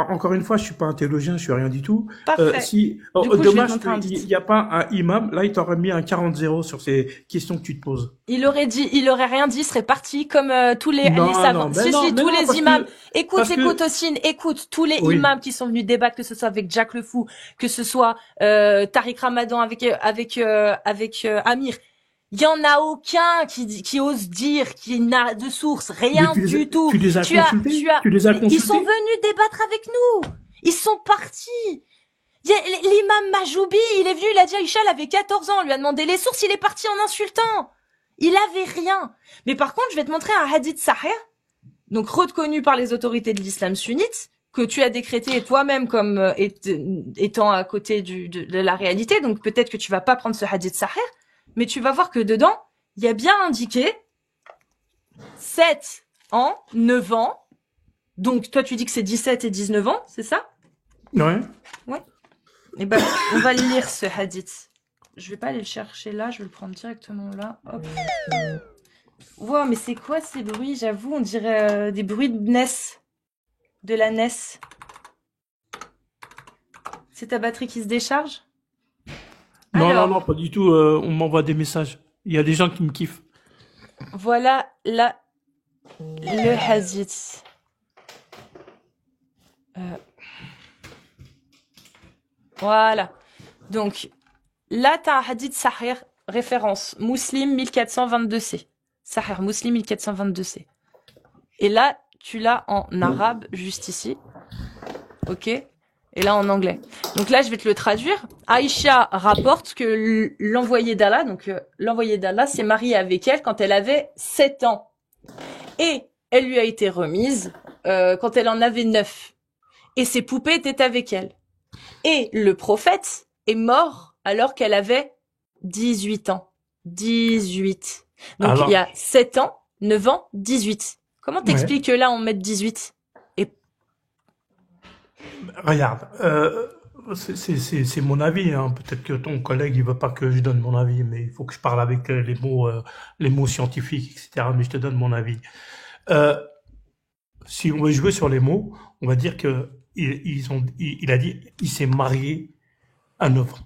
A: encore une fois, je suis pas un théologien, je suis rien du tout.
B: Parfait.
A: Dommage qu'il n'y a pas un imam, là, il t'aurait mis un 40-0 sur ces questions que tu te poses.
B: Il aurait rien dit, il serait parti comme tous les savants. Tous les imams. Écoute, Ossine, écoute, tous les imams qui sont venus débattre, que ce soit avec Jack le Fou, que ce soit Tariq Ramadan avec Amir. Il y en a aucun qui ose dire qu'il n'a de source, rien du tout.
A: Tu les as consultés?
B: Ils sont venus débattre avec nous. Ils sont partis. L'imam Majoubi, il est venu, il a dit Aïcha, elle avait 14 ans, on lui a demandé les sources, il est parti en insultant. Il avait rien. Mais par contre, je vais te montrer un hadith sahih, donc reconnu par les autorités de l'islam sunnite, que tu as décrété toi-même comme étant à côté de la réalité, donc peut-être que tu vas pas prendre ce hadith sahih. Mais tu vas voir que dedans, il y a bien indiqué 7 ans, 9 ans. Donc, toi, tu dis que c'est 17 et 19 ans, c'est ça?
A: Ouais.
B: Eh ben, on va lire ce hadith. Je vais pas aller le chercher là, je vais le prendre directement là. Hop. Wow, mais c'est quoi ces bruits? J'avoue, on dirait des bruits de NES. De la NES. C'est ta batterie qui se décharge?
A: Non, pas du tout. On m'envoie des messages. Il y a des gens qui me kiffent.
B: Voilà le hadith. Voilà. Donc, là, tu as un hadith sahih, référence, Muslim 1422c. Sahih, Muslim 1422c. Et là, tu l'as en arabe, juste ici. Ok? Et là, en anglais. Donc là, je vais te le traduire. Aïcha rapporte que l'envoyé d'Allah, s'est marié avec elle quand elle avait 7 ans. Et elle lui a été remise quand elle en avait 9. Et ses poupées étaient avec elle. Et le prophète est mort alors qu'elle avait 18 ans. 18. Donc il y a
A: Alors,
B: 7 ans, 9 ans, 18. Comment
A: ouais,
B: t'expliques que là on met 18? Et
A: regarde, c'est mon avis, hein. Peut-être que ton collègue il veut pas que je donne mon avis, mais il faut que je parle avec les mots scientifiques, etc. Mais je te donne mon avis. Euh, Si on veut jouer sur les mots, on va dire que il a dit il s'est marié à 9 ans.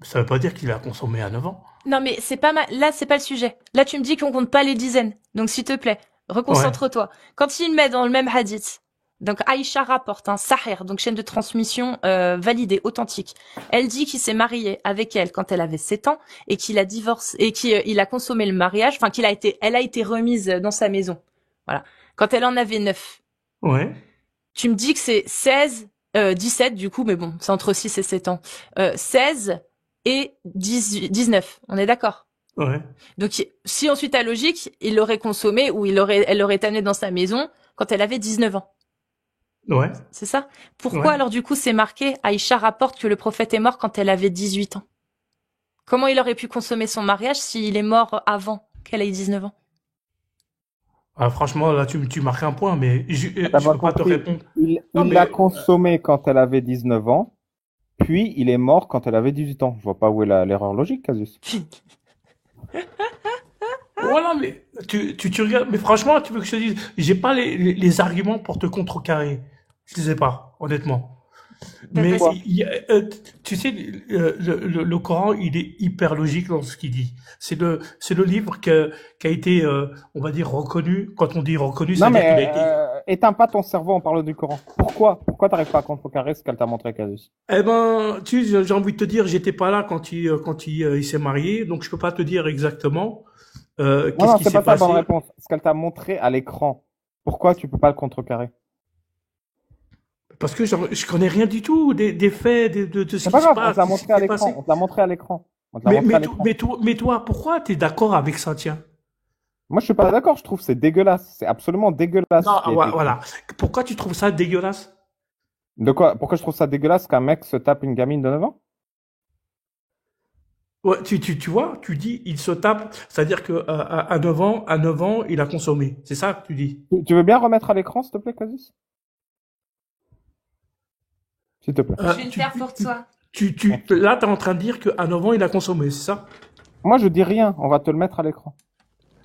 A: Ça veut pas dire qu'il a consommé à 9 ans.
B: non mais c'est pas mal. Là c'est pas le sujet. Là tu me dis qu'on compte pas les dizaines. Donc s'il te plaît,
A: Ouais,
B: reconcentre-toi. Quand il met dans le même hadith, donc Aïcha rapporte un sahih, donc chaîne de transmission validée, authentique. Elle dit qu'il s'est marié avec elle quand elle avait 7 ans et qu'il a divorcé et qu'il a consommé le mariage, enfin elle a été remise dans sa maison. Voilà. Quand elle en avait 9.
A: ouais,
B: Tu me dis que c'est 16, 17 du coup, mais bon, c'est entre 6 et 7 ans. 16 et 19, on est d'accord?
A: ouais,
B: Donc si on suit ta logique, il l'aurait consommé ou elle l'aurait amené dans sa maison quand elle avait 19 ans.
A: ouais,
B: C'est ça? Pourquoi
A: ouais.
B: alors du coup c'est marqué, Aïcha rapporte que le prophète est mort quand elle avait 18 ans? Comment il aurait pu consommer son mariage s'il est mort avant qu'elle ait 19 ans?
A: Ah, franchement, là, tu marques un point, mais
C: T'as
A: je
C: pas
A: peux pas te
C: compris.
A: répondre. Non,
C: Il l'a
A: mais
C: consommé quand elle avait 19 ans, puis il est mort quand elle avait 18 ans. Je vois pas où est l'erreur logique, Casus.
A: voilà, mais tu regardes. Mais franchement, tu veux que je te dise, j'ai pas les arguments pour te contrecarrer. Je les ai pas, honnêtement. Mais
B: Vas-y.
C: Pourquoi?
A: tu sais, le Coran, il est hyper logique dans ce qu'il dit. C'est le livre qui a été, on va dire, reconnu. Quand on dit reconnu,
C: Non,
A: c'est-à-dire qu'il a
C: mais
A: été.
C: éteins pas ton cerveau en parlant du Coran. Pourquoi t'arrives pas à contrecarrer ce qu'elle t'a montré, Casus?
A: Eh ben, tu sais, j'ai envie de te dire, j'étais pas là il s'est marié, donc je peux pas te dire exactement
C: Non,
A: qu'est-ce
C: non,
A: qui
C: c'est
A: s'est
C: pas ça la bonne
A: passé.
C: réponse. Ce qu'elle t'a montré à l'écran. Pourquoi tu peux pas le contrecarrer?
A: Parce que je connais rien du tout des faits, de ce
C: C'est
A: qui
C: pas
A: se
C: grave, on
A: passe,
C: te l'a
A: de ce qui
C: montré à
A: s'est
C: l'écran.
A: passé.
C: On te l'a montré à l'écran. On te l'a montré à l'écran.
A: Mais toi, pourquoi tu es d'accord avec ça, tiens?
C: Moi, je suis pas d'accord. Je trouve que c'est dégueulasse. C'est absolument dégueulasse
A: Non,
C: ce qui a été écrit.
A: voilà. Pourquoi tu trouves ça dégueulasse?
C: De quoi? Pourquoi je trouve ça dégueulasse qu'un mec se tape une gamine de 9 ans?
A: Ouais, tu vois, tu dis, il se tape, c'est-à-dire que à 9 ans, il a consommé. C'est ça que tu dis.
C: Tu veux bien remettre à l'écran, s'il te plaît, Casus? S'il te plaît.
B: Je vais le faire pour toi.
C: Merci.
A: Là, tu es en train de dire qu'à 9 ans, il a consommé, c'est ça?
C: Moi, je dis rien. On va te le mettre à l'écran.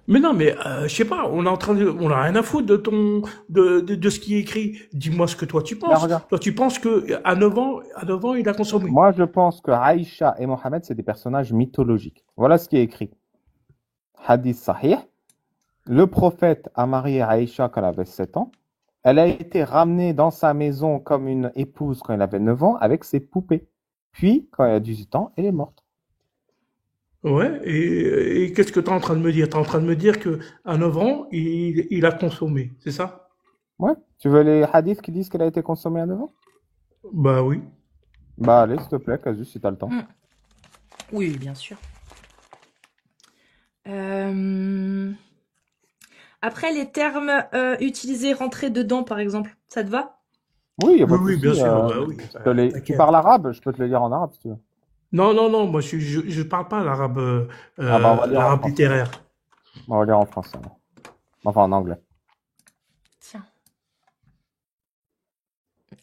A: Mais non, mais je sais pas, on a rien à foutre de ce qui est écrit. Dis-moi ce que toi tu
C: Là,
A: penses.
C: regarde.
A: Toi, tu penses que à 9 ans, il a consommé.
C: Moi, je pense que Aïcha et Mohamed, c'est des personnages mythologiques. Voilà ce qui est écrit. Hadith sahih. Le prophète a marié Aïcha quand elle avait 7 ans. Elle a été ramenée dans sa maison comme une épouse quand elle avait 9 ans avec ses poupées. Puis, quand elle a 18 ans, elle est morte.
A: Ouais, et qu'est-ce que tu es en train de me dire? Tu es en train de me dire que à 9 ans, il a consommé, c'est ça?
C: Ouais. Tu veux les hadiths qui disent qu'elle a été consommée à 9 ans?
A: Bah oui.
C: Bah, allez, s'il te plaît, Casus, si t'as le temps.
B: Mm. Oui, bien sûr. Euh, Après, les termes utilisés, rentrer dedans, par exemple, ça te va?
C: Oui, il n'y a pas
A: Oui,
C: de
A: oui,
C: souci.
A: bien sûr, bah oui,
C: Tu
A: t'inquiète.
C: parles arabe? Je peux te le dire en arabe si tu veux.
A: Non, moi je parle pas l'arabe
C: Ah bah, on va lire en
A: l'arabe
C: français.
A: littéraire.
C: On va lire en français. Alors. Enfin, en anglais.
B: Tiens,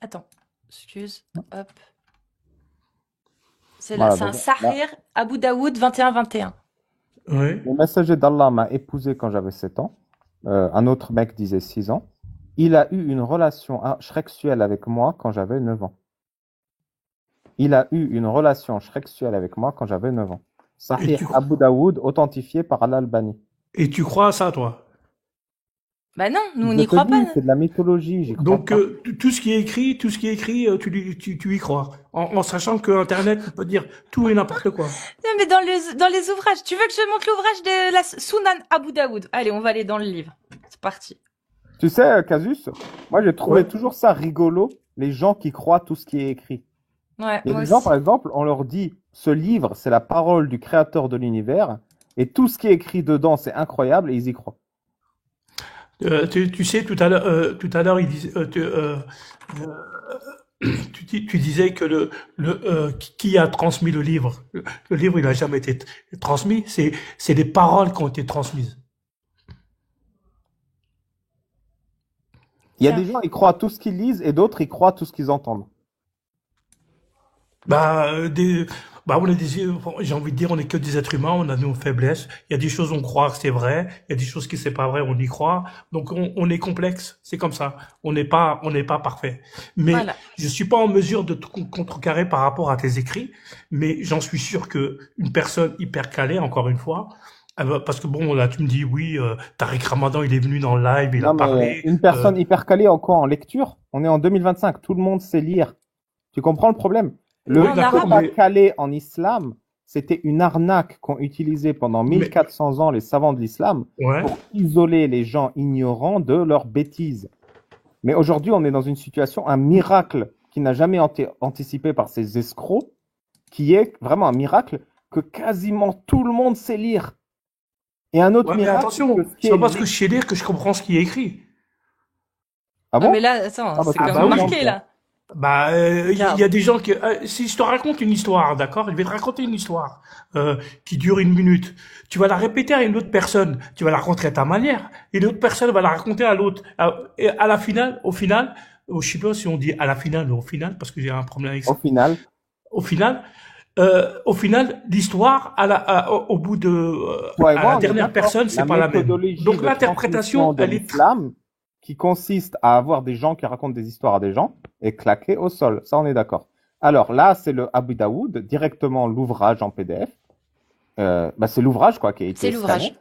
B: attends. Excuse. Hop. C'est là,
C: Voilà,
B: c'est un
C: donc, là,
B: Sahir Abu Daoud 21-21.
A: Ouais.
C: le messager d'Allah m'a épousé quand j'avais 7 ans. Un autre mec disait 6 ans. Il a eu une relation sexuelle avec moi quand j'avais 9 ans. Il a eu une relation sexuelle avec moi quand j'avais 9 ans.
A: Et
C: Sahih
A: tu
C: Abu Daoud, authentifié par Al-Albani.
A: et tu crois à ça, toi?
B: Bah non, nous on
C: Je
B: n'y
C: te
B: croit pas.
C: dis, c'est de la mythologie, j'y crois
A: Donc
C: pas.
A: tout ce qui est écrit, tu y crois, en sachant que Internet peut dire tout et n'importe quoi.
B: Non, mais dans les ouvrages. Tu veux que je montre l'ouvrage de la Sunan Abu Daoud? Allez, on va aller dans le livre. C'est parti.
C: Tu sais, Casus, moi j'ai trouvé
A: Ouais.
C: toujours ça rigolo, les gens qui croient tout ce qui est écrit.
B: Ouais,
C: Il y a
B: moi
C: des gens,
B: aussi.
C: par exemple, on leur dit, ce livre, c'est la parole du créateur de l'univers, et tout ce qui est écrit dedans, c'est incroyable, et ils y croient.
A: Tu sais, tout à l'heure, il disait, Tu disais que qui a transmis le livre? Le livre, il a jamais été transmis. C'est des paroles qui ont été transmises.
C: Il y a des
B: Tiens.
C: gens, ils croient à tout ce qu'ils lisent et d'autres, ils croient à tout ce qu'ils entendent.
A: Bah, on est j'ai envie de dire, on est que des êtres humains, on a nos faiblesses. Il y a des choses on croit que c'est vrai, il y a des choses qui c'est pas vrai, on y croit. Donc on est complexe, c'est comme ça. On n'est pas parfait. Mais
B: Voilà.
A: je suis pas en mesure de te contrecarrer par rapport à tes écrits, mais j'en suis sûr que une personne hyper calée, encore une fois, parce que bon, là tu me dis oui, Tariq Ramadan, il est venu dans le live, il a
C: Non, mais
A: parlé.
C: une personne hyper calée en quoi? En lecture? On est en 2025, tout le monde sait lire. Tu comprends le problème? Le
A: Oui,
B: En
A: d'accord,
C: fait
B: arabe?
C: pas calé en islam, c'était une arnaque qu'ont utilisée pendant
A: mais
C: 1400 ans les savants de l'islam
A: ouais,
C: pour isoler les gens ignorants de leurs bêtises. Mais aujourd'hui, on est dans une situation, un miracle qui n'a jamais été anticipé par ces escrocs, qui est vraiment un miracle que quasiment tout le monde sait lire. Et un autre
A: ouais, mais
C: miracle, c'est que
A: attention,
C: ce qui
A: c'est
C: est
A: pas parce que je sais lire que je comprends ce qui est écrit.
C: Ah
B: Non, mais
C: bon?
B: là, attends,
C: Ah bah
B: c'est
A: Ah
C: c'est
B: quand
A: bah
B: même
A: oui.
C: différent,
B: marqué,
C: ça.
B: là.
A: Bah, il y
B: Regarde.
A: a des gens qui, si je te raconte une histoire, d'accord, je vais te raconter une histoire qui dure 1 minute. Tu vas la répéter à une autre personne, tu vas la raconter à ta manière, et l'autre personne va la raconter à l'autre. Et à la finale, au final, je sais pas si on dit à la finale ou au final, parce que j'ai un problème avec
C: Au
A: ça.
C: final,
A: Au final, l'histoire, au bout de,
C: toi et
A: à la
C: moi, on est
A: dernière
C: d'accord.
A: personne,
C: La
A: c'est pas la même.
C: méthodologie
A: Donc
C: de transmission
A: l'interprétation,
C: de
A: elle est
C: l'islam, qui consiste à avoir des gens qui racontent des histoires à des gens, est claquée au sol. Ça, on est d'accord. Alors là, c'est le Abu Daoud, directement l'ouvrage en PDF. Bah, c'est l'ouvrage quoi qui a
B: C'est
C: été
B: l'ouvrage.
C: scanné.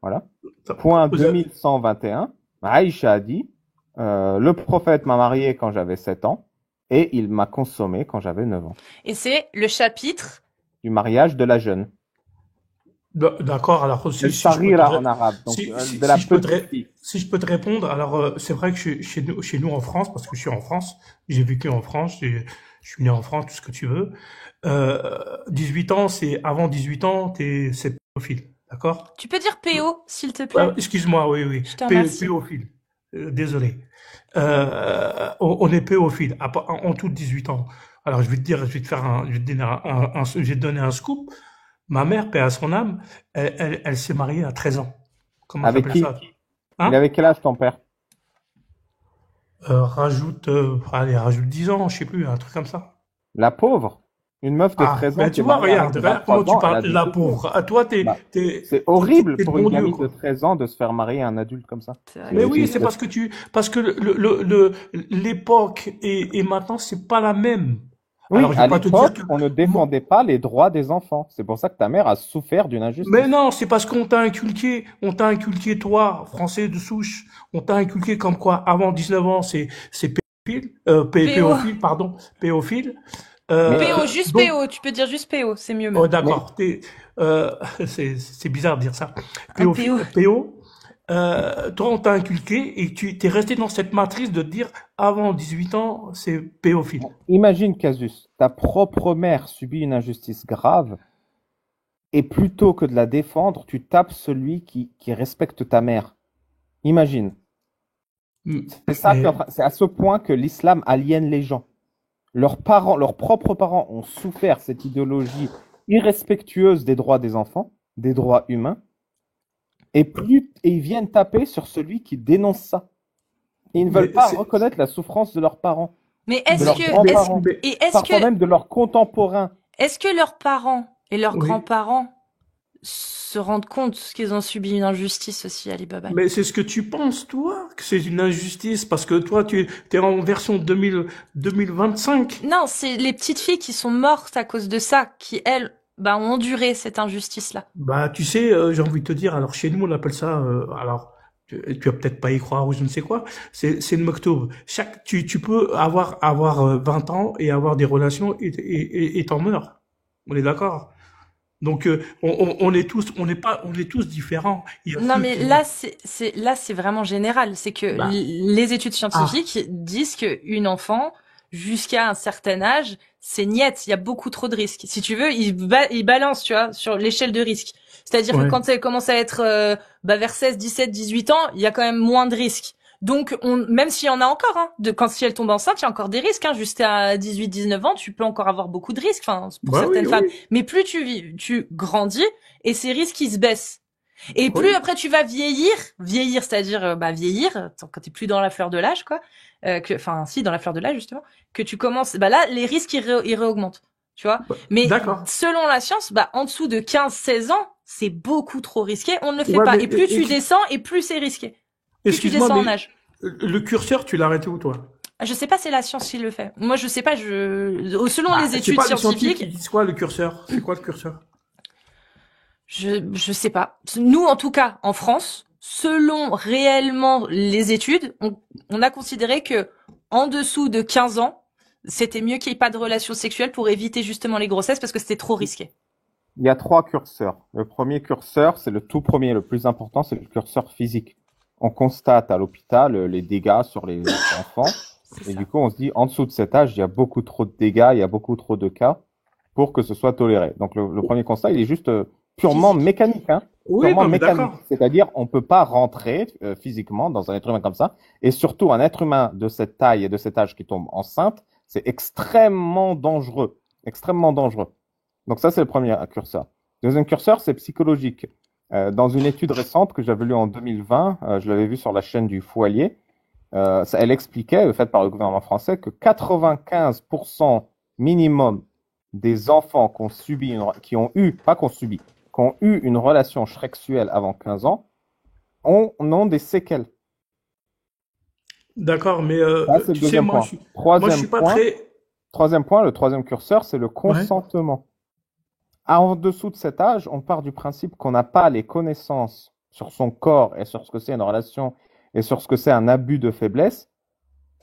C: Voilà. Point
A: vous avez-
C: 2121. Aïcha a dit le prophète m'a marié quand j'avais 7 ans et il m'a consommé quand j'avais 9 ans.
B: Et c'est le chapitre.
C: Du mariage de la jeune.
A: D'accord, alors
C: El
A: si je peux te,
C: sarira en arabe, donc de la
A: si je peux te,
C: petite fille.
A: si je peux te répondre, alors c'est vrai que chez nous en France, parce que je suis en France, j'ai vécu en France, je suis né en France, tout ce que tu veux. 18 ans, c'est avant 18 ans, c'est pédophile, d'accord?
B: Tu peux dire PO, s'il te plaît?
A: Excuse-moi, oui, oui,
B: Je te remercie.
A: pédophile. Désolé. On est pédophile en tout 18 ans. Alors je vais te dire, je vais te donner je vais te donner un scoop. Ma mère, paix à son âme, elle s'est mariée à 13 ans. Comment
C: Avec
A: t'appelles
C: qui?
A: ça?
C: Il
A: Hein?
C: avait quel âge ton père?
A: Rajoute 10 ans, je sais plus, un truc comme ça.
C: La pauvre. Une meuf de
A: Ah,
C: 13 ans
A: ben
C: qui
A: tu
C: est
A: vois,
C: mariée avec
A: regarde, regarde comment
C: 23
A: tu
C: ans, elle a
A: parles,
C: dû
A: la
C: souffrir.
A: pauvre. À toi,
C: Bah, c'est horrible
A: t'es de
C: pour
A: bon
C: une
A: Dieu,
C: gamine de
A: quoi.
C: 13 ans de se faire marier à un adulte comme ça.
B: C'est vrai
A: Mais
B: que-
A: oui, c'est parce que l'époque et maintenant, c'est pas la même.
C: Oui,
A: Alors, je
C: à
A: vais pas te dire
C: l'époque,
A: que,
C: on ne défendait pas les droits des enfants. C'est pour ça que ta mère a souffert d'une
A: mais
C: injustice.
A: non, c'est parce on t'a inculqué, toi, français de souche, on t'a inculqué comme quoi, avant 19 ans, c'est pédophile,
B: PO.
A: pédophile, pardon, pédophile.
C: Mais,
B: PO, juste
A: Donc,
B: PO. Tu peux dire juste PO, c'est mieux
A: oh,
B: même.
A: d'accord, c'est bizarre de dire ça.
B: Un PO.
A: PO, toi, on t'a inculqué et tu t'es resté dans cette matrice de dire, avant 18 ans, c'est pédophile.
C: imagine, Casus, ta propre mère subit une injustice grave et plutôt que de la défendre, tu tapes celui qui respecte ta mère. Imagine. C'est ça,
A: Mais-
C: c'est à ce point que l'islam aliène les gens. Leurs parents, leurs propres parents ont souffert cette idéologie irrespectueuse des droits des enfants, des droits humains, et ils viennent taper sur celui qui dénonce ça. Et ils ne veulent
A: Mais
C: pas
A: c'est-
C: reconnaître la souffrance de leurs parents,
B: Mais
C: de leurs grands-parents, parfois même de leurs contemporains.
B: est-ce que leurs parents et leurs
A: Oui.
B: grands-parents se rendent compte qu'ils ont subi une injustice aussi, Ali Baba?
A: Mais c'est ce que tu penses, toi, que c'est une injustice, parce que toi, tu es en version 2025.
B: Non, c'est les petites filles qui sont mortes à cause de ça, qui elles, bah, ont enduré cette injustice-là.
A: Bah, tu sais, j'ai envie de te dire, alors chez nous, on appelle ça, alors, tu vas peut-être pas y croire ou je ne sais quoi, c'est le maktoub. Tu peux avoir 20 ans et avoir des relations et t'en meurs. On est d'accord? Donc, on est tous différents. Il y a
B: Non,
A: ceux
B: mais
A: qui-
B: là, c'est vraiment général. C'est que
A: Bah.
B: les études scientifiques disent qu'une enfant, jusqu'à un certain âge, c'est niette. Il y a beaucoup trop de risques. Si tu veux, il balance, tu vois, sur l'échelle de risque. C'est-à-dire
A: Ouais.
B: que quand elle commence à être, vers 16, 17, 18 ans, il y a quand même moins de risques. Donc, même s'il y en a encore, hein, si elle tombe enceinte, il y a encore des risques, hein. Jusqu'à 18, 19 ans, tu peux encore avoir beaucoup de risques, enfin, pour
A: Bah
B: certaines
A: oui,
B: femmes.
A: oui,
B: Mais plus tu grandis, et ces risques, ils se baissent. Et plus
A: oui.
B: après tu vas vieillir, c'est-à-dire, vieillir, quand t'es plus dans la fleur de l'âge, quoi, dans la fleur de l'âge, justement, que tu commences, là, les risques, ils réaugmentent. Tu vois?
A: Bah,
B: Mais
A: d'accord.
B: selon la science, en dessous de 15-16 ans, c'est beaucoup trop risqué. On ne le fait
A: Ouais,
B: pas.
A: mais
B: Et plus tu descends, et plus c'est risqué. Plus tu
A: excuse-moi,
B: descends en
A: mais
B: âge.
A: le curseur, tu l'as arrêté où, toi?
B: Je sais pas, c'est la science qui le fait. Moi, je sais pas. Selon
A: Bah,
B: les
A: c'est
B: études
A: pas les scientifiques
B: scientifiques,
A: qui disent quoi, le curseur? C'est quoi le curseur?
B: je sais pas. Nous, en tout cas, en France, selon réellement les études, on a considéré que en dessous de 15 ans, c'était mieux qu'il n'y ait pas de relations sexuelles pour éviter justement les grossesses parce que c'était trop risqué.
C: Il y a 3 curseurs. Le premier curseur, c'est le tout premier, le plus important, c'est le curseur physique. On constate à l'hôpital les dégâts sur les enfants.
B: C'est
C: Et
B: ça.
C: du coup, on se dit, en dessous de cet âge, il y a beaucoup trop de dégâts, il y a beaucoup trop de cas pour que ce soit toléré. Donc, le premier constat, il est juste purement
B: Physique.
C: mécanique, hein.
A: Oui,
C: Purement
A: non, mais
C: mécanique.
A: d'accord.
C: C'est-à-dire, on peut pas rentrer physiquement dans un être humain comme ça. Et surtout, un être humain de cette taille et de cet âge qui tombe enceinte, c'est extrêmement dangereux. Extrêmement dangereux. Donc ça, c'est le premier curseur. Deuxième curseur, c'est psychologique. Dans une étude récente que j'avais lue en 2020, je l'avais vue sur la chaîne du Foualier, elle expliquait, faite par le gouvernement français, que 95% minimum des enfants qui ont eu une relation sexuelle avant 15 ans ont des séquelles.
A: D'accord, mais
C: Ça, c'est le
A: tu sais,
C: deuxième point.
A: moi, je suis pas très.
C: Le troisième curseur, c'est le
A: Ouais.
C: consentement. En dessous de cet âge, on part du principe qu'on n'a pas les connaissances sur son corps et sur ce que c'est une relation et sur ce que c'est un abus de faiblesse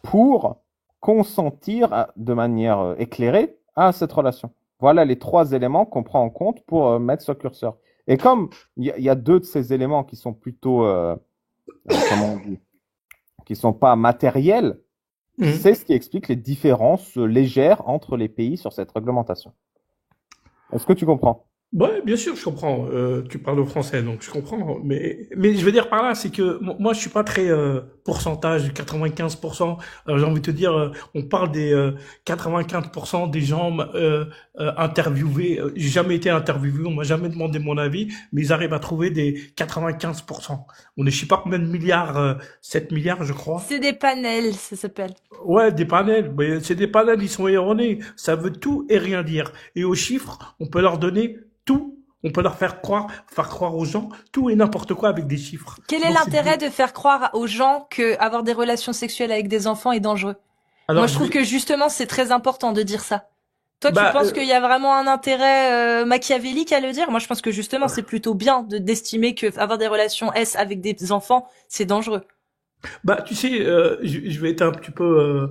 C: pour consentir de manière éclairée à cette relation. Voilà les 3 éléments qu'on prend en compte pour mettre ce curseur. Et comme il y a 2 de ces éléments qui sont plutôt, comment on dit, qui sont pas matériels,
A: Mhm.
C: c'est ce qui explique les différences légères entre les pays sur cette réglementation. Est-ce que tu comprends?
A: Ouais, bien sûr, je comprends. Tu parles au français, donc je comprends. Mais je veux dire par là, c'est que moi, je suis pas très pourcentage, 95%. J'ai envie de te dire, on parle des 95% des gens interviewés. J'ai jamais été interviewé, on m'a jamais demandé mon avis, mais ils arrivent à trouver des 95%. On est, je sais pas combien de milliards, 7 milliards, je crois.
B: C'est des panels, ça s'appelle.
A: Ouais, des panels. Mais c'est des panels, ils sont erronés. Ça veut tout et rien dire. Et aux chiffres, on peut leur donner tout. On peut leur faire croire aux gens tout et n'importe quoi avec des chiffres.
B: Quel est
A: Donc c'est
B: l'intérêt de faire croire aux gens que avoir des relations sexuelles avec des enfants est dangereux? Moi,
A: alors
B: je
A: je
B: trouve
A: vais
B: que justement, c'est très important de dire ça. Toi, tu
A: bah
B: penses qu'il y a vraiment un intérêt machiavélique à le dire? Moi, je pense que justement, c'est plutôt bien d'estimer que avoir des relations S avec des enfants, c'est dangereux.
A: tu sais je vais être un petit peu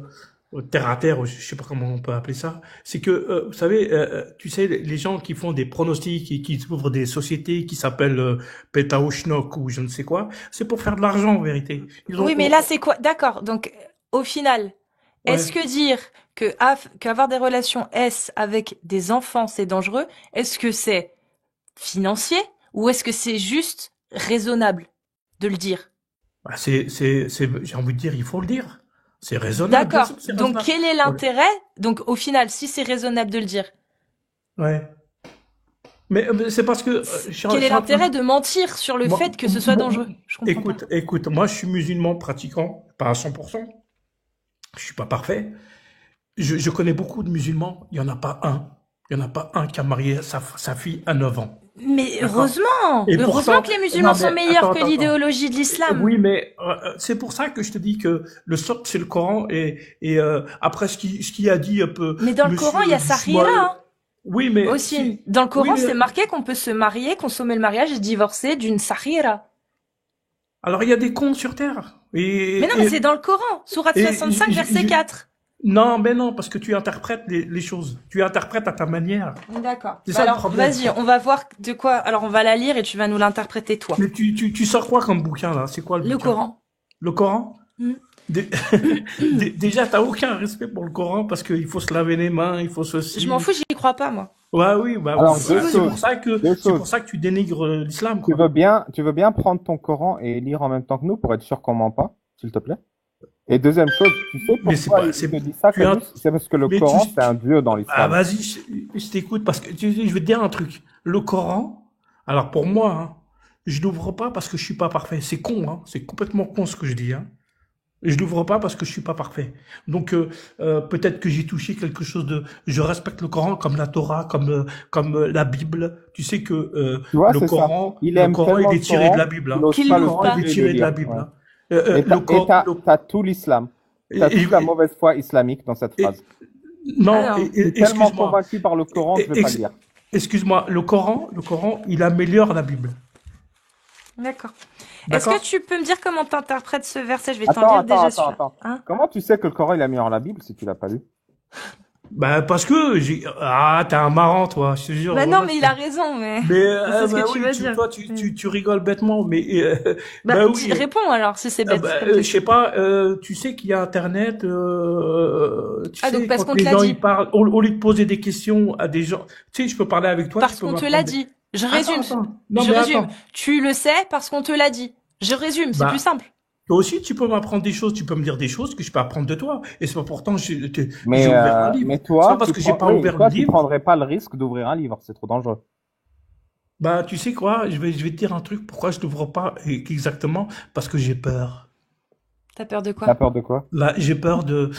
A: terre à terre, je sais pas comment on peut appeler ça. C'est que vous savez tu sais les gens qui font des pronostics et qui ouvrent des sociétés qui s'appellent Petaoschnock ou je ne sais quoi, c'est pour faire de l'argent en vérité. Ils ont
B: Oui, mais là, c'est quoi? D'accord. Donc, au final, est-ce
A: ouais.
B: que dire qu'avoir des relations S avec des enfants, c'est dangereux? Est-ce que c'est financier ou est-ce que c'est juste raisonnable de le dire?
A: Bah, j'ai envie de dire, il faut le dire. C'est raisonnable, bien
B: D'accord.
A: sûr, que c'est
B: Donc,
A: raisonnable.
B: quel est
A: Ouais.
B: l'intérêt? Donc, au final, si c'est raisonnable de le dire,
A: Ouais. Mais c'est parce que je
B: quel est
A: suis en train
B: l'intérêt de mentir sur le
A: moi,
B: fait que ce soit dangereux? Je comprends pas.
A: écoute, moi je suis musulman pratiquant, pas à 100%. Je suis pas parfait. Je connais beaucoup de musulmans. Il y en a pas un qui a marié sa fille à 9 ans.
B: Mais
A: D'accord?
B: heureusement,
A: Et
B: heureusement
A: pourtant,
B: que les
A: non
B: musulmans sont
A: mais
B: meilleurs que l'idéologie de l'islam.
A: Oui, mais c'est pour ça que je te dis que le socle c'est le Coran et après ce qui a dit un peu
B: Mais dans le
A: Monsieur
B: Coran, il y a Sahira,
A: Bismol.
B: hein.
A: Oui, mais
B: Aussi. Dans le
A: oui,
B: Coran,
A: mais
B: c'est marqué qu'on peut se marier, consommer le mariage et se divorcer d'une Sahira.
A: alors il y a des cons sur terre.
B: Mais non, mais c'est dans le Coran. Sourate
A: Et
B: 65, verset 4.
A: non, mais non, parce que tu interprètes les choses. Tu interprètes à ta manière.
B: D'accord.
A: C'est
B: Bah
A: ça le
B: alors,
A: problème.
B: vas-y, on va voir de quoi. Alors, on va la lire et tu vas nous l'interpréter, toi.
A: Mais tu sors quoi comme bouquin là? C'est quoi le
B: Le
A: bouquin?
B: Coran.
A: Le Coran?
B: Hmm.
A: Dé- Déjà, t'as aucun respect pour le Coran parce qu'il faut se laver les mains, il faut
B: Je m'en fous, j'y crois pas, moi.
A: Ouais, oui, bah,
C: Alors,
A: c'est
C: deux choses.
A: pour ça que
C: Deux
A: c'est pour
C: choses.
A: ça que tu dénigres l'islam,
C: Tu
A: quoi.
C: veux bien prendre ton Coran et lire en même temps que nous pour être sûr qu'on ment pas? s'il te plaît. Et deuxième chose, tu sais
A: Mais c'est
C: pourquoi
A: pas,
C: il
A: c'est,
C: te dit ça,
A: tu as,
C: Kairos? C'est parce que le
A: mais
C: Coran, c'est un dieu dans
A: ah,
C: l'islam.
A: vas-y, je t'écoute parce que je vais te dire un truc. Le Coran, alors pour moi, hein, je l'ouvre pas parce que je suis pas parfait. C'est con, hein. C'est complètement con ce que je dis, hein. Je l'ouvre pas parce que je suis pas parfait. Donc peut-être que j'ai touché quelque chose de. Je respecte le Coran comme la Torah, comme la Bible. Tu sais que
C: Tu vois,
A: le
C: c'est ça.
A: Coran,
C: Il
A: le
C: aime
A: Coran,
C: tellement
A: il
C: le
A: est tiré de
C: Coran
A: la Bible,
C: qu'il
A: hein.
C: n'ose
B: Qu'il
C: pas le
B: l'ouvre
A: Le Coran,
B: pas.
A: il est
C: toucher et le
A: tiré de la
C: lire.
A: Bible,
C: Ouais.
A: hein.
C: Et
A: Le Coran,
C: t'as tout l'islam. T'as toute la
A: et-
C: mauvaise foi islamique dans cette
A: et-
C: phrase.
A: non,
B: Alors,
C: Je suis tellement
A: excuse-moi.
C: convaincu par le Coran, je vais pas le lire.
A: Excuse-moi, le Coran, il améliore la Bible.
B: d'accord. Est-ce que
A: D'accord?
B: tu peux me dire comment t'interprètes ce verset? Je vais t'en lire déjà celui-là.
C: Attends.
B: Hein?
C: Comment tu sais que le Coran, il a mis en la Bible si tu l'as pas lu?
A: Bah parce que t'es un marrant toi, je te jure.
B: Bah non,
A: Voilà,
B: mais il a raison, mais
A: mais
B: c'est ce
A: bah
B: que tu
A: oui,
B: veux dire.
A: toi tu rigoles bêtement, mais
B: Bah,
A: bah oui.
B: réponds alors si c'est bête. comme
A: Je
B: question.
A: sais pas, tu sais qu'il y a Internet, tu
B: Ah, donc
A: sais,
B: parce
A: quand
B: qu'on te
A: les
B: l'a
A: gens
B: dit.
A: ils parlent, au lieu de poser des questions à des gens, tu sais, je peux parler avec toi,
B: Parce
A: tu peux
B: qu'on te
A: m'apprendre
B: l'a
A: des...
B: dit. Je
A: Attends,
B: résume.
A: attends. Non
B: Je
A: mais
B: résume.
A: attends.
B: Tu le sais parce qu'on te l'a dit. Je résume, c'est plus
A: Bah,
B: simple.
A: toi aussi, tu peux m'apprendre des choses, tu peux me dire des choses que je peux apprendre de toi. Et c'est pas pourtant, j'ai
C: Mais,
A: ouvert un livre.
C: mais
A: C'est
C: toi,
A: pas parce que j'ai pas ouvert le
C: tu
A: livre.
C: prendrais pas le risque d'ouvrir un livre, c'est trop dangereux.
A: Bah, tu sais quoi, je vais te dire un truc, pourquoi je n'ouvre pas exactement, parce que j'ai peur.
B: T'as peur de
C: T'as
B: quoi?
C: peur de quoi?
A: Là, j'ai peur de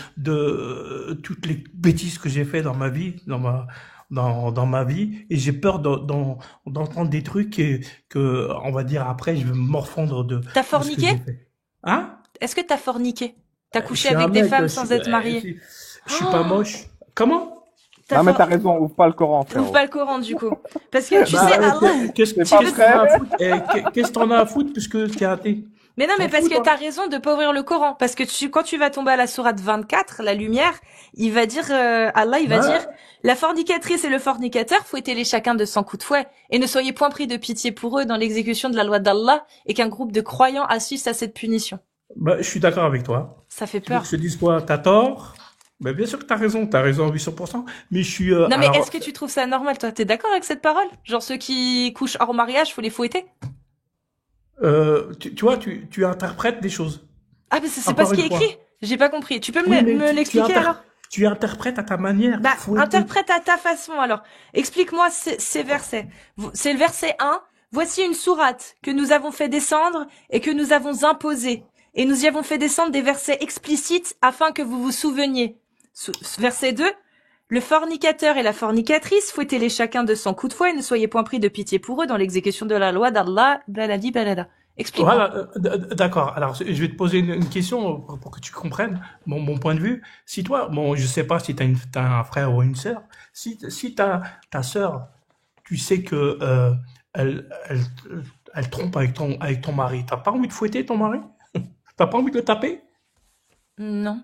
A: toutes les bêtises que j'ai fait dans ma vie, dans ma vie, et j'ai peur d'entendre des trucs que, on va dire après, je vais me morfondre
B: T'as
A: de ce que j'ai
B: forniqué?
A: fait. Hein?
B: Est-ce que t'as forniqué? T'as
A: Je
B: couché
A: suis un
B: avec des
A: mec,
B: femmes sans être marié?
A: je suis pas
B: Oh,
A: moche. Comment?
B: t'as
C: Non, mais
B: for-
C: t'as raison, ouvre pas le Coran,
B: Ouvre
C: frérot.
B: pas le Coran du coup. Parce que tu
A: Bah,
B: sais, Allah.
A: qu'est-ce
C: C'est pas
A: qu'est-ce que t'en
C: vrai.
A: as à foutre? Qu'est-ce que t'en as à foutre puisque t'es athée?
B: Mais non, mais
A: T'en
B: parce
A: fous,
B: que
A: toi?
B: t'as raison de pas ouvrir le Coran. Parce que quand tu vas tomber à la sourate 24, la lumière, il va dire, Allah, il va
A: Bah,
B: dire, la fornicatrice et le fornicateur, fouettez-les chacun de 100 coups de fouet. Et ne soyez point pris de pitié pour eux dans l'exécution de la loi d'Allah et qu'un groupe de croyants assiste à cette punition.
A: bah, je suis d'accord avec toi.
B: Ça fait
A: Tu veux que
B: peur.
A: je te dise quoi? T'as tort? Ben, bien sûr que t'as raison à 800%. Mais je suis,
B: Non, mais
A: alors,
B: est-ce que tu trouves ça normal, toi? T'es d'accord avec cette parole? Genre, ceux qui couchent hors mariage, faut les fouetter?
A: tu vois, tu interprètes des choses.
B: Ah, mais c'est pas ce
A: Encore
B: qui est
A: une fois.
B: écrit. J'ai pas compris. Tu peux
A: Oui, mais
B: me l'expliquer alors?
A: tu interprètes à ta manière.
B: Bah,
A: Faut-
B: interprète à ta façon alors. Explique-moi ces versets. C'est le verset 1. Voici une sourate que nous avons fait descendre et que nous avons imposée. Et nous y avons fait descendre des versets explicites afin que vous vous souveniez. Verset 2. Le fornicateur et la fornicatrice, fouettez-les chacun de 100 coups de fouet et ne soyez point pris de pitié pour eux dans l'exécution de la loi d'Allah, blaladi balada. Explique-moi.
A: Voilà, d'accord. Alors, je vais te poser une question pour que tu comprennes mon point de vue. Si toi, bon, je sais pas si t'as un frère ou une sœur, si ta sœur, tu sais que elle trompe avec ton mari, t'as pas envie de fouetter ton mari? T'as pas envie de le taper?
B: Non.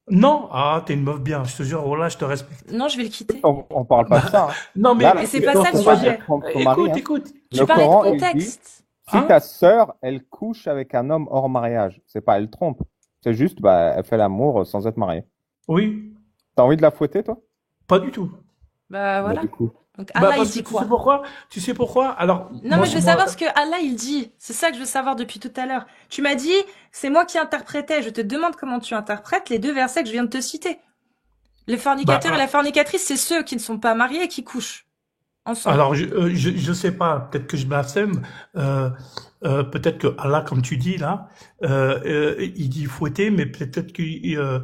A: Non? Ah, t'es une meuf bien, je te jure, voilà, je te respecte.
B: Non, je vais le quitter.
C: On parle pas de ça. Hein.
A: Non, mais,
C: Là,
B: Mais c'est pas ça le
C: on va
B: sujet.
C: dire trompe ton mari, hein.
A: écoute.
B: Tu
C: Le
B: parlais
C: Coran,
B: de
C: il dit,
B: contexte.
C: si
A: Hein?
C: ta sœur, elle couche avec un homme hors mariage, c'est pas elle trompe. C'est juste, bah, elle fait l'amour sans être mariée.
A: Oui,
C: T'as envie de la fouetter, toi?
A: pas du tout.
B: Bah voilà.
C: Bah, du coup.
B: Donc
A: Bah,
B: Allah il
A: parce que
B: dit
A: tu
B: quoi?
A: sais pourquoi? Tu sais pourquoi? Alors,
B: Non,
A: moi,
B: mais je veux
A: moi,
B: savoir ce que Allah il dit. C'est ça que je veux savoir depuis tout à l'heure. Tu m'as dit, c'est moi qui interprétais. Je te demande comment tu interprètes les deux versets que je viens de te citer. Le fornicateur
A: Bah,
B: et la fornicatrice, c'est ceux qui ne sont pas mariés et qui couchent ensemble.
A: alors, je sais pas, peut-être que je blasphème, peut-être que Allah, comme tu dis là, il dit fouetter, mais peut-être que,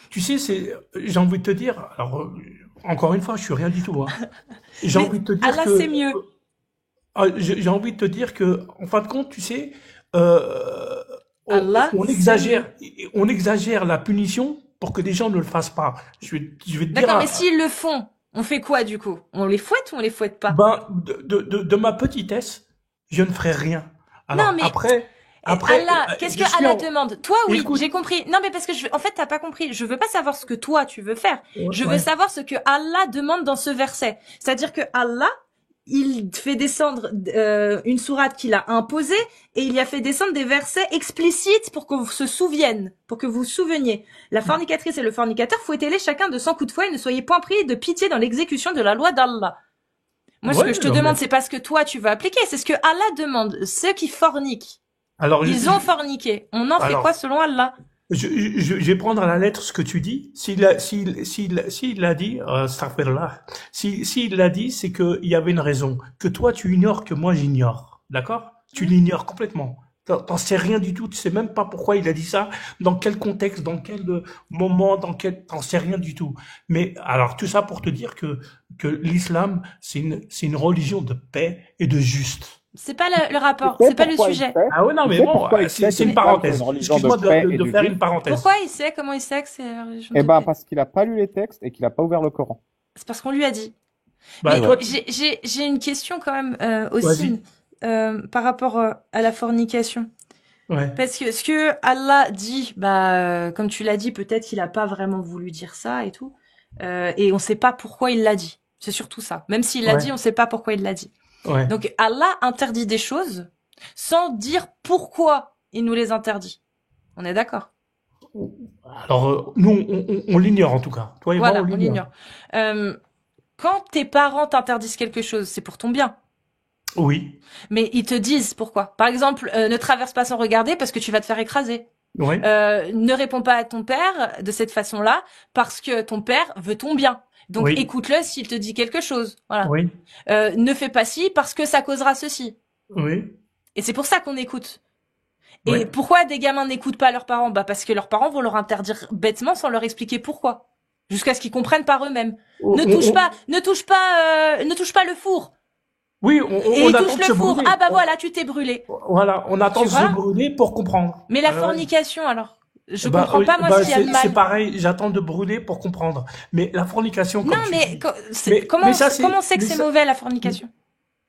A: tu sais, j'ai envie de te dire, alors, encore une fois, je suis rien du tout, hein. J'ai
B: Mais
A: envie de te dire
B: Allah,
A: que,
B: c'est mieux.
A: j'ai envie de te dire que, en fin de compte, tu sais,
B: Allah,
A: on exagère la punition pour que les gens ne le fassent pas. Je vais te dire,
B: D'accord, mais s'ils le font, on fait quoi du coup? On les fouette ou on les fouette pas?
A: ben, de ma petitesse, je ne ferai rien. Alors,
B: Non, mais
A: après,
B: Allah, qu'est-ce
A: je
B: que
A: suis
B: Allah
A: en-
B: demande? Toi, oui,
A: Écoute.
B: j'ai compris. Non, mais parce que en fait, t'as pas compris. Je veux pas savoir ce que toi, tu veux faire. Je veux
A: Ouais.
B: savoir ce que Allah demande dans ce verset. C'est-à-dire que Allah, il fait descendre une sourate qu'il a imposée et il y a fait descendre des versets explicites pour qu'on se souvienne, pour que vous vous souveniez. La fornicatrice et le fornicateur, fouettez-les chacun de 100 coups de fouet et ne soyez point pris de pitié dans l'exécution de la loi d'Allah. Moi, ce
A: Ouais,
B: que je te
A: non,
B: demande,
A: mais-
B: c'est pas ce que toi tu veux appliquer, c'est ce que Allah demande. Ceux qui forniquent.
A: Alors,
B: Ils ont forniqué. On en fait quoi
A: alors,
B: selon Allah?
A: je vais prendre à la lettre ce que tu dis. S'il l'a dit, astaghfirullah. S'il l'a dit, c'est qu'il y avait une raison. Que toi, tu ignores, que moi, j'ignore. D'accord? Tu l'ignores complètement. T'en sais rien du tout. Tu sais même pas pourquoi il a dit ça, dans quel contexte, dans quel moment, t'en sais rien du tout. Mais, alors, tout ça pour te dire que l'islam, c'est une religion de paix et de juste.
B: C'est pas le rapport,
C: Tu sais
B: c'est pas le
C: pourquoi il
B: sujet.
C: sait
A: Ah ouais, non,
C: Tu
A: mais
C: sais
A: bon,
C: pourquoi il sait
A: c'est
C: que
A: une
C: l'islam, c'est
A: parenthèse.
C: une religion de
A: Excuse-moi
C: paix et
A: de
C: de
A: faire
C: juste?
A: une parenthèse.
B: Pourquoi il sait, comment il sait que c'est la religion
C: Eh
B: de
C: ben,
B: paix?
C: parce qu'il a pas lu les textes et qu'il a pas ouvert le Coran.
B: C'est parce qu'on lui a dit.
A: Bah,
B: Mais
C: Ouais.
A: toi,
B: j'ai une question quand même
A: vas-y.
B: aussi par rapport à la fornication.
A: Ouais.
B: Parce que ce que Allah dit, comme tu l'as dit, peut-être qu'il a pas vraiment voulu dire ça et tout, et on sait pas pourquoi il l'a dit. C'est surtout ça. Même s'il l'a
A: Ouais.
B: dit, on sait pas pourquoi il l'a dit.
A: Ouais.
B: Donc Allah interdit des choses sans dire pourquoi il nous les interdit. On est d'accord?
A: Alors, nous, on l'ignore en tout cas. Toi et moi,
B: Voilà,
A: on
B: on
A: l'ignore.
B: l'ignore. Quand tes parents t'interdisent quelque chose, c'est pour ton bien.
A: Oui.
B: Mais ils te disent pourquoi. Par exemple, ne traverse pas sans regarder parce que tu vas te faire écraser.
A: Oui.
B: Ne réponds pas à ton père de cette façon-là parce que ton père veut ton bien. Donc
A: Oui.
B: écoute-le s'il te dit quelque chose. Voilà.
A: Oui.
B: Ne fais pas ci parce que ça causera ceci.
A: Oui.
B: Et c'est pour ça qu'on écoute. Et
A: Oui.
B: pourquoi des gamins n'écoutent pas leurs parents? Parce que leurs parents vont leur interdire bêtement sans leur expliquer pourquoi. Jusqu'à ce qu'ils comprennent par eux-mêmes. Ne touche pas le four.
A: Oui,
B: Et
A: on
B: il
A: attend
B: touche
A: de
B: le
A: se
B: four.
A: brûler.
B: Ah bah voilà, tu t'es brûlé.
A: Voilà, on attend
B: Tu
A: de se
B: vois?
A: brûler pour comprendre.
B: Mais la
A: Ouais.
B: fornication alors? Je
A: Bah,
B: comprends pas moi
A: bah,
B: ce qu'il y a de
A: c'est
B: mal.
A: pareil, j'attends de brûler pour comprendre. Mais la fornication,
B: Non
A: comme tu
B: mais
A: dis.
B: comment
A: ça, c'est,
B: comment on sait que
A: mais
B: c'est
A: ça-
B: mauvais la fornication?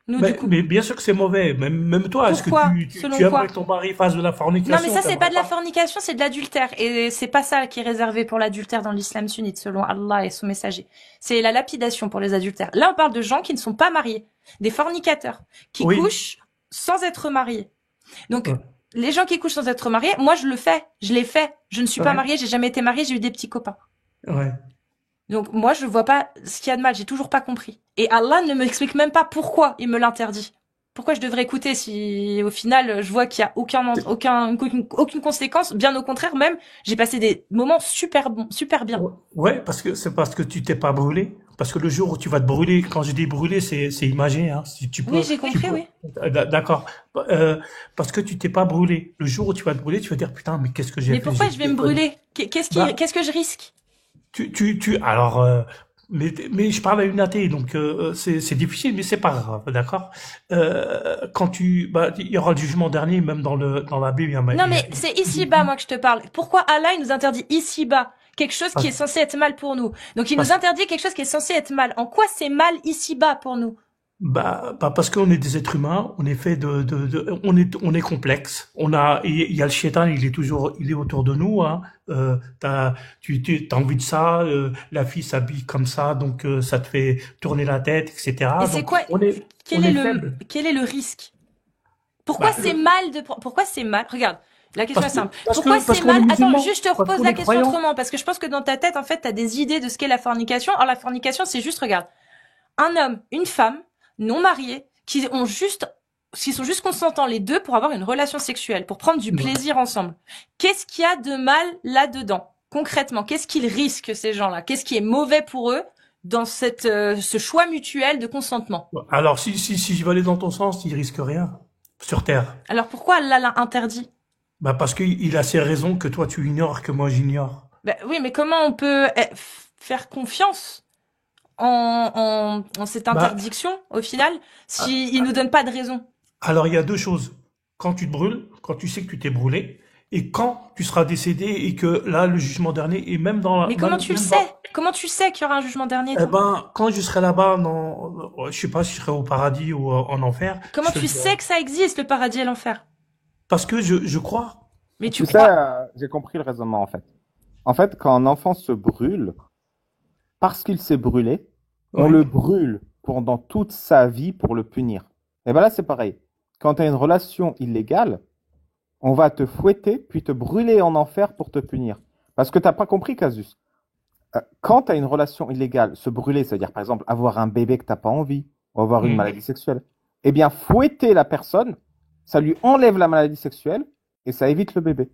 B: Nous du coup.
A: mais bien sûr que c'est mauvais. Même toi, est-ce que
B: Pourquoi? Selon
A: tu
B: quoi?
A: aimerais que ton mari fasse de la
B: Non
A: fornication?
B: mais ça c'est
A: T'aimerais
B: pas de la
A: pas?
B: fornication, c'est de l'adultère et c'est pas ça qui est réservé pour l'adultère dans l'islam sunnite selon Allah et son messager. C'est la lapidation pour les adultères. Là on parle de gens qui ne sont pas mariés, des fornicateurs qui
A: Oui.
B: couchent sans être mariés. Donc
A: Ouais.
B: les gens qui couchent sans être mariés, moi je le fais, je l'ai fait. Je ne suis pas
A: Ouais.
B: mariée, j'ai jamais été mariée, j'ai eu des petits copains.
A: Ouais.
B: Donc moi je vois pas ce qu'il y a de mal, j'ai toujours pas compris. Et Allah ne m'explique même pas pourquoi il me l'interdit. Pourquoi je devrais écouter si au final je vois qu'il y a aucune conséquence, bien au contraire même, j'ai passé des moments super bons, super bien.
A: Ouais, parce que c'est parce que tu t'es pas brûlé. Parce que le jour où tu vas te brûler, quand je dis brûler, c'est imagé, hein. Si tu peux,
B: Oui, j'ai compris, oui.
A: D'accord. Parce que tu t'es pas brûlé. Le jour où tu vas te brûler, tu vas dire putain, mais qu'est-ce que j'ai
B: Mais
A: fait?
B: pourquoi
A: J'ai
B: je vais me
A: fait-
B: brûler?
A: Bah,
B: Qu'est-ce que je risque?
A: alors, mais je parle à une athée, donc c'est difficile, mais c'est pas grave, d'accord. Il y aura le jugement dernier, même dans la Bible.
B: Non mais c'est ici-bas moi que je te parle. Pourquoi Allah il nous interdit ici-bas quelque chose qui est censé être mal pour nous? Donc il nous interdit quelque chose qui est censé être mal. En quoi c'est mal ici-bas pour nous?
A: Parce qu'on est des êtres humains, on est fait on est complexe. Il y a le shaitan, il est autour de nous, hein. T'as envie de ça, la fille s'habille comme ça, donc ça te fait tourner la tête, etc.
B: Et c'est
A: Donc,
B: quoi?
A: on est faible.
B: Quel est le risque? Pourquoi pourquoi c'est mal? Regarde. La question est simple. Pourquoi c'est mal? Attends, juste je te repose la question autrement, parce que je pense que dans ta tête, en fait, t'as des idées de ce qu'est la fornication. Alors, la fornication, c'est juste, regarde. Un homme, une femme, non mariés, qui sont juste consentants les deux pour avoir une relation sexuelle, pour prendre du plaisir ensemble. Qu'est-ce qu'il y a de mal là-dedans? Concrètement, qu'est-ce qu'ils risquent, ces gens-là? Qu'est-ce qui est mauvais pour eux dans ce choix mutuel de consentement?
A: Alors, si je vais aller dans ton sens, il risque rien sur Terre.
B: Alors pourquoi Allah l'a interdit?
A: Parce qu'il a ses raisons que toi tu ignores, que moi j'ignore.
B: Oui, mais comment on peut faire confiance en cette interdiction au final si il nous donne pas de raison?
A: Alors il y a deux choses. Quand tu te brûles, quand tu sais que tu t'es brûlé, et quand tu seras décédé et que là le jugement dernier est même dans la.
B: Mais comment tu le sais? Comment tu sais qu'il y aura un jugement dernier?
A: Quand je serai là-bas, je sais pas si je serai au paradis ou en enfer.
B: Comment tu sais que ça existe le paradis et l'enfer?
A: Parce que je crois.
B: Mais tu
C: sais,
B: crois?
C: j'ai compris le raisonnement en fait. En fait, quand un enfant se brûle, parce qu'il s'est brûlé, on le brûle pendant toute sa vie pour le punir. Et ben là, c'est pareil. Quand tu as une relation illégale, on va te fouetter puis te brûler en enfer pour te punir. Parce que tu n'as pas compris, Casus. Quand tu as une relation illégale, se brûler, c'est-à-dire par exemple avoir un bébé que tu n'as pas envie, ou avoir une maladie sexuelle, eh bien fouetter la personne, Ça lui enlève la maladie sexuelle et ça évite le bébé.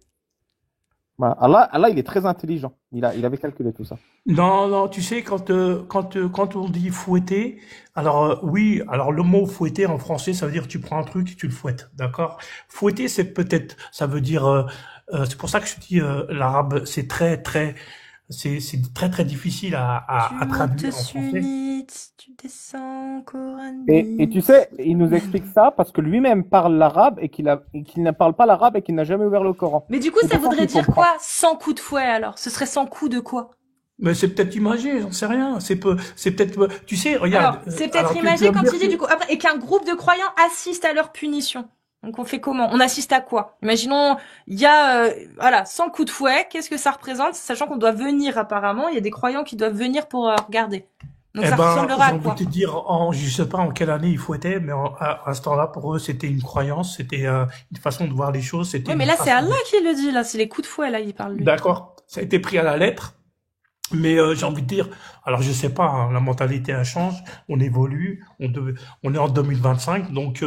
C: Voilà. Allah, il est très intelligent. Il avait calculé tout ça.
A: Non, non, tu sais, quand on dit fouetter, alors oui, alors le mot fouetter en français, ça veut dire tu prends un truc et tu le fouettes, d'accord? Fouetter, ça veut dire, c'est pour ça que je dis l'arabe, c'est très très difficile à
B: Tu montes
A: traduire en français.
B: sunnite, tu descends
C: Et tu
B: coranite.
C: sais, il nous explique ça parce que lui-même parle l'arabe et qu'il ne parle pas l'arabe et qu'il n'a jamais ouvert le Coran.
B: Mais du coup,
C: C'est
B: ça
C: pour ça
B: voudrait
C: qu'il
B: dire
C: comprend.
B: quoi? 100 coups de fouet, alors? Ce serait 100 coups de quoi?
A: Mais c'est peut-être imagé, j'en sais rien. C'est peut-être, tu sais,
B: Alors,
A: regarde.
B: c'est
A: Alors
B: peut-être
A: tu
B: imagé
A: vas me
B: quand
A: dire
B: il dit
A: que,
B: du coup, après, et qu'un groupe de croyants assiste à leur punition. Donc on fait comment? On assiste à quoi? Imaginons, il y a, voilà, 100 coups de fouet, qu'est-ce que ça représente? Sachant qu'on doit venir apparemment, il y a des croyants qui doivent venir pour regarder. Donc
A: eh
B: ça
A: ben,
B: ressemblera
A: j'ai
B: à
A: envie de
B: quoi?
A: te dire, je sais pas en quelle année il fouettait, mais à ce temps-là, pour eux, c'était une croyance, c'était une façon de voir les choses, c'était
B: Oui, mais
A: une
B: là c'est
A: façon.
B: Allah qui le dit, là, c'est les coups de fouet, là, il parle lui.
A: D'accord, ça a été pris à la lettre. Mais j'ai envie de dire, alors je sais pas, hein, la mentalité elle change, on évolue, on est en 2025, donc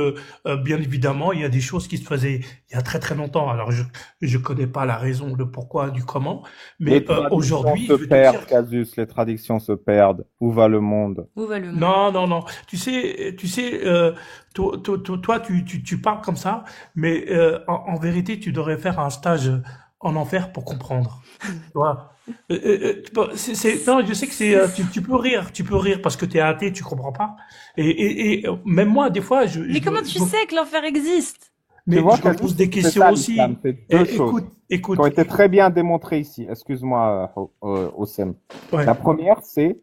A: bien évidemment il y a des choses qui se faisaient il y a très très longtemps. Alors je connais pas la raison, le pourquoi, du comment,
C: Les
A: mais
C: traditions
A: aujourd'hui
C: se
A: je vais te dire,
C: perdent, Casus, les traditions se perdent. Où va le monde?
B: Où va le monde?
A: non non non, tu sais, toi tu parles comme ça, mais en vérité tu devrais faire un stage en enfer pour comprendre. Tu vois. Bon, non, je sais que c'est, tu peux rire parce que t'es athée, tu comprends pas. Même moi, des fois,
B: Mais comment tu sais que l'enfer existe?
C: Tu
A: mais
C: vois,
A: je me
C: Casus,
A: pose des
C: c'est
A: questions
C: ça
A: aussi.
C: l'islam, c'est deux choses
A: Écoute,
C: qui ont été très bien démontrées ici. Excuse-moi, Oussem.
A: ouais.
C: La première, c'est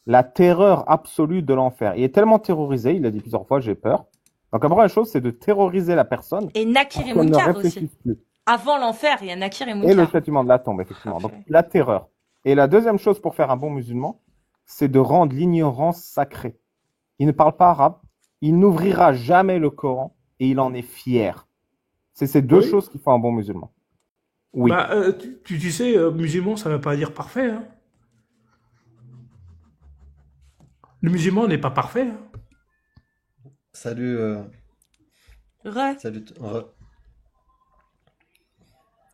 C: la terreur absolue de l'enfer. Il est tellement terrorisé, il a dit plusieurs fois, j'ai peur. Donc la première chose, c'est de terroriser la personne
B: Et Nakir
C: pour
B: et
C: qu'elle ne
B: Munkar aussi.
C: réfléchisse plus.
B: Avant l'enfer, il y a Nakir et
C: Et le
B: Munkar.
C: châtiment de la tombe, effectivement. Donc
B: Parfait.
C: la terreur. Et la deuxième chose pour faire un bon musulman, c'est de rendre l'ignorance sacrée. Il ne parle pas arabe, il n'ouvrira jamais le Coran et il en est fier. C'est ces deux
A: Oui.
C: choses qui font un bon musulman. Oui.
A: Bah, tu sais, musulman, ça veut pas dire parfait, hein. Le musulman n'est pas parfait, hein.
D: Salut,
B: Re.
D: salut.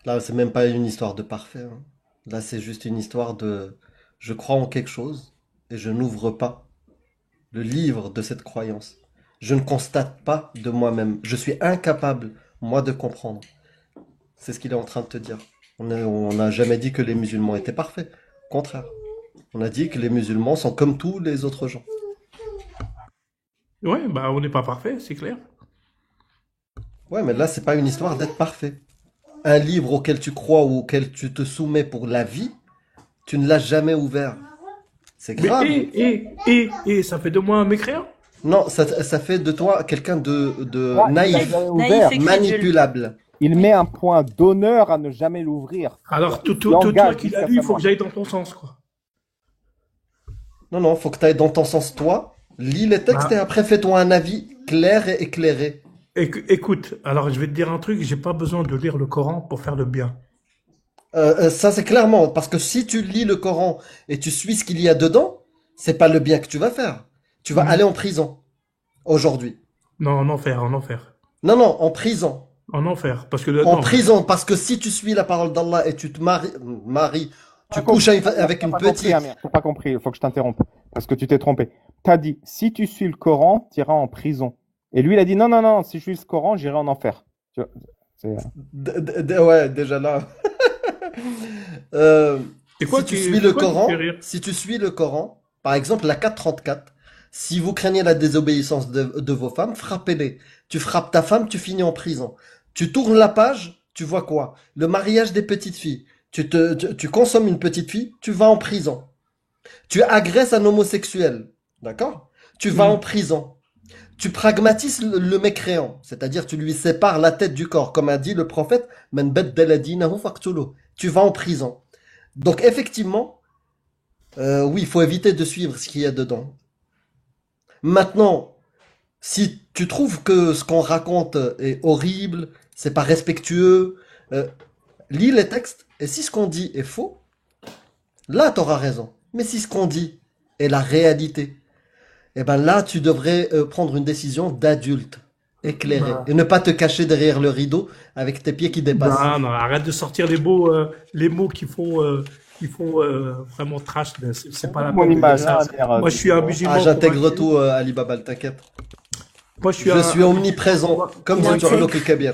D: Là, c'est même pas une histoire de parfait, hein. Là, c'est juste une histoire de je crois en quelque chose et je n'ouvre pas le livre de cette croyance. Je ne constate pas de moi-même. Je suis incapable, moi, de comprendre. C'est ce qu'il est en train de te dire. On n'a jamais dit que les musulmans étaient parfaits. Au contraire. On a dit que les musulmans sont comme tous les autres gens.
A: Ouais, bah, on n'est pas parfait, c'est clair.
D: Ouais, mais là, c'est pas une histoire d'être parfait. Un livre auquel tu crois ou auquel tu te soumets pour la vie, tu ne l'as jamais ouvert. C'est
A: Mais,
D: grave.
A: ça fait de moi un mécréant.
D: Non, ça fait de toi quelqu'un de
C: Ah, il l'a
D: naïf,
C: jamais
B: Naïf
C: ouvert.
B: et crédule.
D: manipulable.
C: Il met un point d'honneur à ne jamais l'ouvrir.
A: Alors,
C: Il
A: toi
C: s'engage
A: qui l'as
C: jusqu'à
A: lu, il
C: sa
A: faut
C: mort.
A: que j'aille dans ton sens, quoi.
D: Non, non, faut que tu ailles dans ton sens, toi. Lis les textes et
A: Bah,
D: après fais-toi un avis clair et éclairé.
A: écoute, alors je vais te dire un truc, j'ai pas besoin de lire le Coran pour faire le bien.
D: Ça, c'est clairement, parce que si tu lis le Coran et tu suis ce qu'il y a dedans, c'est pas le bien que tu vas faire. Tu vas
A: Mhm.
D: aller en prison aujourd'hui.
A: Non, en enfer, en enfer.
D: Non, non, en prison.
A: En enfer. Parce que,
D: En
A: non,
D: prison, parce que si tu suis la parole d'Allah et tu te maries, tu
C: Pas
D: couches
C: compris,
D: avec
C: t'as
D: une
C: pas compris,
D: petite.
C: Amir. T'as pas compris. Il faut que je t'interrompe parce que tu t'es trompé. T'as dit si tu suis le Coran, tu iras en prison. Et lui, il a dit non, non, non. Si je suis le Coran, j'irai en enfer. Tu vois, c'est-
D: Ouais, déjà là. Euh,
A: c'est quoi
D: si tu
A: qui,
D: suis
A: c'est
D: le
A: quoi qui te fait
D: Coran,
A: rire?
D: si tu suis le Coran, par exemple la 434, si vous craignez la désobéissance de vos femmes, frappez-les. Tu frappes ta femme, tu finis en prison. Tu tournes la page, tu vois quoi? Le mariage des petites filles. Tu consommes une petite fille, tu vas en prison. Tu agresses un homosexuel, d'accord? Tu vas en
A: Hmm.
D: prison. Tu pragmatises le mécréant, c'est-à-dire tu lui sépares la tête du corps, comme a dit le prophète, Man baddala dinahu faqtuluh. Tu vas en prison. Donc effectivement, oui, il faut éviter de suivre ce qu'il y a dedans. Maintenant, si tu trouves que ce qu'on raconte est horrible, c'est pas respectueux, euh, lis les textes, et si ce qu'on dit est faux, là t'auras raison. Mais si ce qu'on dit est la réalité, eh ben là tu devrais prendre une décision d'adulte. éclairé.
A: Bah,
D: Et ne pas te cacher derrière le rideau avec tes pieds qui dépassent.
A: non, non, arrête de sortir les mots qui font vraiment trash. C'est pas la
C: Mon
A: peine de dire
C: image,
A: ça.
C: hein, dire,
A: Moi, je suis un
C: bon.
D: Ah,
A: musulman
D: j'intègre
A: convaincu.
D: tout, Ali Baba, t'inquiète.
A: Moi, je suis
D: Je suis
A: un
D: omniprésent, comme
B: Il
D: The
A: convaincu.
B: intègre.
D: Turlok Kabir.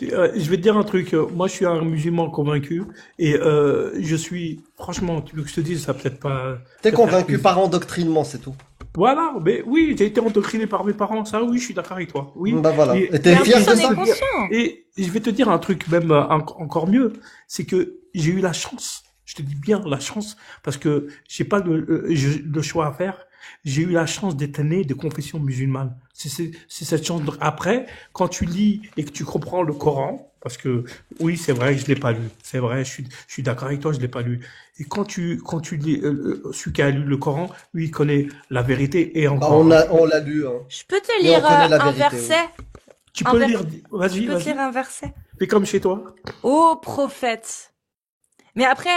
A: Je vais te dire un truc. Moi, je suis un musulman convaincu et je suis, franchement, tu veux que je te dise, ça peut-être pas
D: T'es
A: te faire
D: convaincu
A: plaisir.
D: par endoctrinement, c'est tout.
A: Voilà, mais oui, j'ai été endoctriné par mes parents. Ça, oui, je suis d'accord avec toi. Oui.
D: Bah voilà. Et
A: Et,
D: t'es
B: Mais en
A: et
D: fier
B: plus,
A: je
D: de
B: on
A: vais
B: est
A: te
D: ça?
A: dire,
B: conscient.
A: et je vais te dire un truc même encore mieux, c'est que j'ai eu la chance. Je te dis bien la chance parce que j'ai pas le choix à faire. J'ai eu la chance d'être né de confession musulmane. C'est cette chance. Donc après, quand tu lis et que tu comprends le Coran, parce que oui, c'est vrai, je l'ai pas lu. C'est vrai, je suis d'accord avec toi, je l'ai pas lu. Et quand tu lis, celui qui a lu le Coran, lui, il connaît la vérité et
D: Bah
A: encore.
D: on l'a lu, hein.
B: Je peux te
D: Et on
B: lire
D: connaît la
B: un
D: vérité, oui.
B: verset?
A: Tu
B: Un
A: peux le
B: vers...
A: lire.
B: Je
A: Vas-y,
B: peux te lire
A: vas-y.
B: un verset?
A: Fais comme chez toi.
B: Ô prophète. Mais après,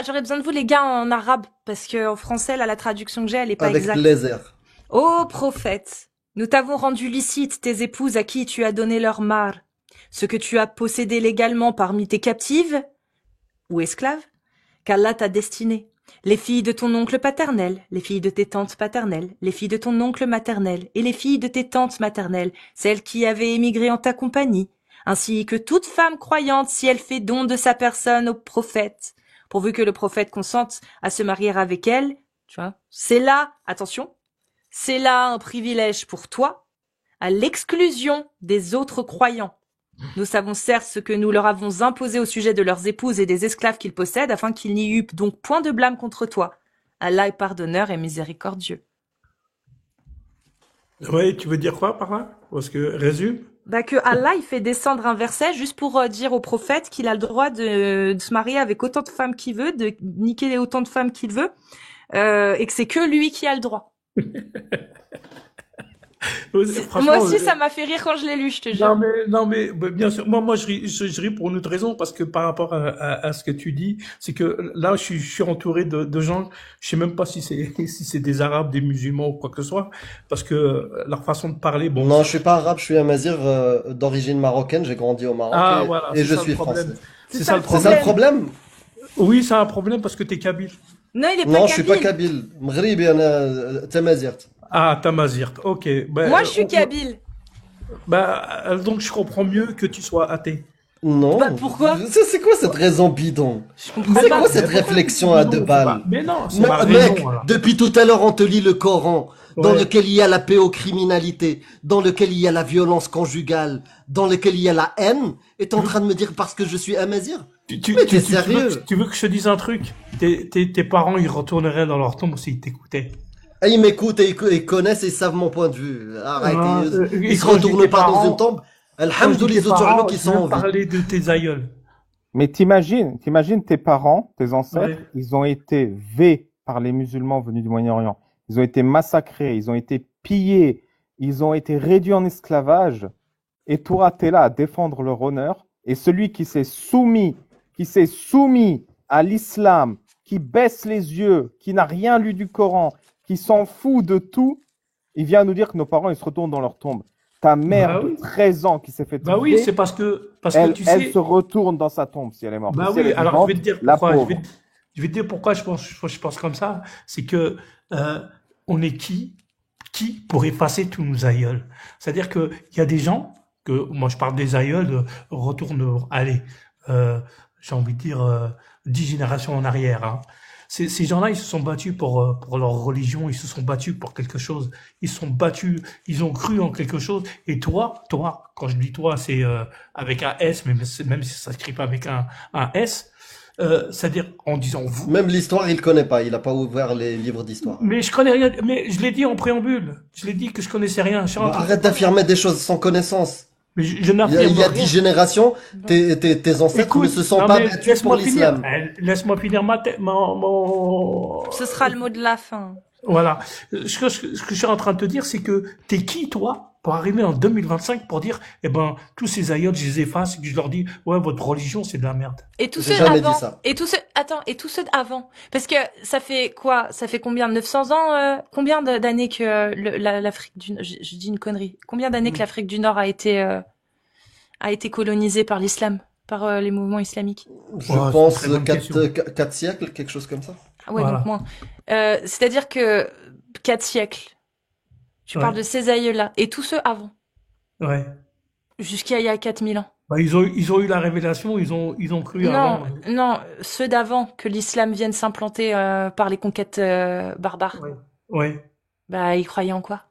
B: j'aurais besoin de vous les gars en arabe parce que en français là, la traduction que j'ai, elle est pas
D: Avec
B: exacte.
D: plaisir.
B: Ô prophète, nous t'avons rendu licite tes épouses à qui tu as donné leur mare, ce que tu as possédé légalement parmi tes captives ou esclaves, qu'Allah t'a destiné. Les filles de ton oncle paternel, les filles de tes tantes paternelles, les filles de ton oncle maternel et les filles de tes tantes maternelles, celles qui avaient émigré en ta compagnie, ainsi que toute femme croyante si elle fait don de sa personne au prophète, pourvu que le prophète consente à se marier avec elle, tu vois. C'est là, attention, c'est là un privilège pour toi, à l'exclusion des autres croyants. Nous savons certes ce que nous leur avons imposé au sujet de leurs épouses et des esclaves qu'ils possèdent, afin qu'il n'y eût donc point de blâme contre toi. Allah est pardonneur et miséricordieux.
A: Ouais, tu veux dire quoi par là? Parce que résume.
B: Bah que Allah il fait descendre un verset juste pour dire au prophète qu'il a le droit de se marier avec autant de femmes qu'il veut, de niquer autant de femmes qu'il veut, et que c'est que lui qui a le droit. Moi
A: Franchement,
B: aussi ça m'a fait rire quand je l'ai lu, je te jure.
A: non, mais bah, bien sûr, moi, je ris pour une autre raison, parce que par rapport à ce que tu dis, c'est que là, je suis entouré de gens, je sais même pas si c'est si c'est des Arabes, des musulmans ou quoi que ce soit, parce que leur façon de parler, bon.
D: Non, je suis pas arabe, je suis un mazir d'origine marocaine, j'ai grandi au Maroc
A: Ah, voilà,
D: et
A: c'est
D: je
A: ça le
D: suis
A: problème.
D: français.
A: C'est ça le
D: C'est ça le
A: problème.
D: problème?
A: Oui, c'est un problème parce que t'es kabyle.
B: Non, il est pas
D: Non, je suis pas
B: kabyle.
D: kabyle. Maghribi, t'es mazir.
A: Ah, Tamazigh. Ok. Ben,
B: Moi je suis kabyle.
A: donc je comprends mieux que tu sois athée.
D: Non.
B: Bah pourquoi?
D: C'est quoi cette raison bidon?
B: Je comprends
D: C'est
B: pas.
D: quoi cette réflexion à deux balles?
A: Mais non, c'est ma
D: Mec,
A: raison, voilà.
D: depuis tout à l'heure, on te lit le Coran, dans
A: Ouais.
D: lequel il y a la pédocriminalité, dans lequel il y a la violence conjugale, dans lequel il y a la haine, et t'es en train de me dire parce que je suis amazir? Mais t'es sérieux?
A: Tu veux que je te dise un truc? Tes parents, ils retourneraient dans leur tombe s'ils t'écoutaient.
D: Et ils m'écoutent et ils connaissent et ils savent mon point de vue. Arrête,
A: Ah,
D: ils
A: et
D: se
A: quand je dis
D: retournent
A: tes
D: pas dans
A: parents-
D: une tombe.
A: Quand je dis
D: Alhamdoulilah,
A: tes
D: les autres
A: parents,
D: qui
A: je
D: sont
A: veux
D: en vie.
A: parler de tes aïeuls.
C: Mais t'imagines tes parents, tes ancêtres,
A: Ouais.
C: ils ont été vés par les musulmans venus du Moyen-Orient. Ils ont été massacrés, ils ont été pillés, ils ont été réduits en esclavage. Et toi, t'es là à défendre leur honneur. Et celui qui s'est soumis à l'islam, qui baisse les yeux, qui n'a rien lu du Coran, qui s'en fout de tout, il vient nous dire que nos parents, ils se retournent dans leur tombe. Ta mère
A: Bah
C: de
A: oui.
C: 13 ans qui s'est fait
A: Bah oui,
C: tuer,
A: c'est parce que
C: elle
A: tu
C: elle
A: sais.
C: se retourne dans sa tombe si elle est morte.
A: Bah
C: Si elle
A: oui,
C: est
A: alors
C: vivante,
A: je vais te dire
C: la
A: pourquoi.
C: pauvre.
A: Je vais te dire pourquoi je pense comme ça. C'est que on est qui pour effacer tous nos aïeuls. C'est-à-dire que il y a des gens que moi je parle des aïeuls, retourne, allez, j'ai envie de dire 10 générations en arrière. Hein. Ces gens-là, ils se sont battus pour leur religion, ils se sont battus pour quelque chose, ils se sont battus, ils ont cru en quelque chose. Et toi, quand je dis toi, c'est avec un S, même si ça s'écrit pas avec un S, c'est-à-dire en disant vous.
D: Même l'histoire, il connaît pas. Il a pas ouvert les livres d'histoire.
A: Mais je connais rien, mais je l'ai dit en préambule. Je l'ai dit que je connaissais rien. Je suis en train-
D: Arrête d'affirmer des choses sans connaissance.
A: Mais je
D: Il y a
A: n'affirme
D: 10
A: rien.
D: générations, tes ancêtres
A: Écoute,
D: ne se sont
A: non,
D: pas
A: mais
D: battus
A: laisse-moi
D: pour
A: finir.
D: l'islam.
A: Laisse-moi finir mon...
B: Ce sera le mot de la fin.
A: Voilà. Ce que je suis en train de te dire, c'est que t'es qui, toi, pour arriver en 2025 pour dire, eh ben, tous ces aïeuls, je les efface et que je leur dis, ouais, votre religion, c'est de la merde.
B: Et tous
D: J'ai
B: ceux
D: jamais dit
B: avant,
D: ça.
B: et tous ceux, attends, et tous ceux d'avant. Parce que ça fait quoi? Ça fait combien? 900 ans, combien d'années que l'Afrique du Nord, je dis une connerie. Combien d'années que l'Afrique du Nord a été colonisée par l'islam, par les mouvements islamiques?
D: Je
A: Ouais, c'est une
D: pense
A: très bonne question.
D: 4 siècles, quelque chose comme ça.
B: Ah ouais,
A: Voilà.
B: donc moins. C'est-à-dire que 4 siècles. Tu
A: Ouais.
B: parles de ces aïeux-là. Et tous ceux avant.
A: Ouais.
B: Jusqu'à il y a 4000 ans.
A: Bah, ils ont eu la révélation, ils ont cru
B: Non,
A: avant.
B: non, ceux d'avant, que l'islam vienne s'implanter par les conquêtes barbares.
A: Ouais. Ouais.
B: Bah, ils croyaient en quoi?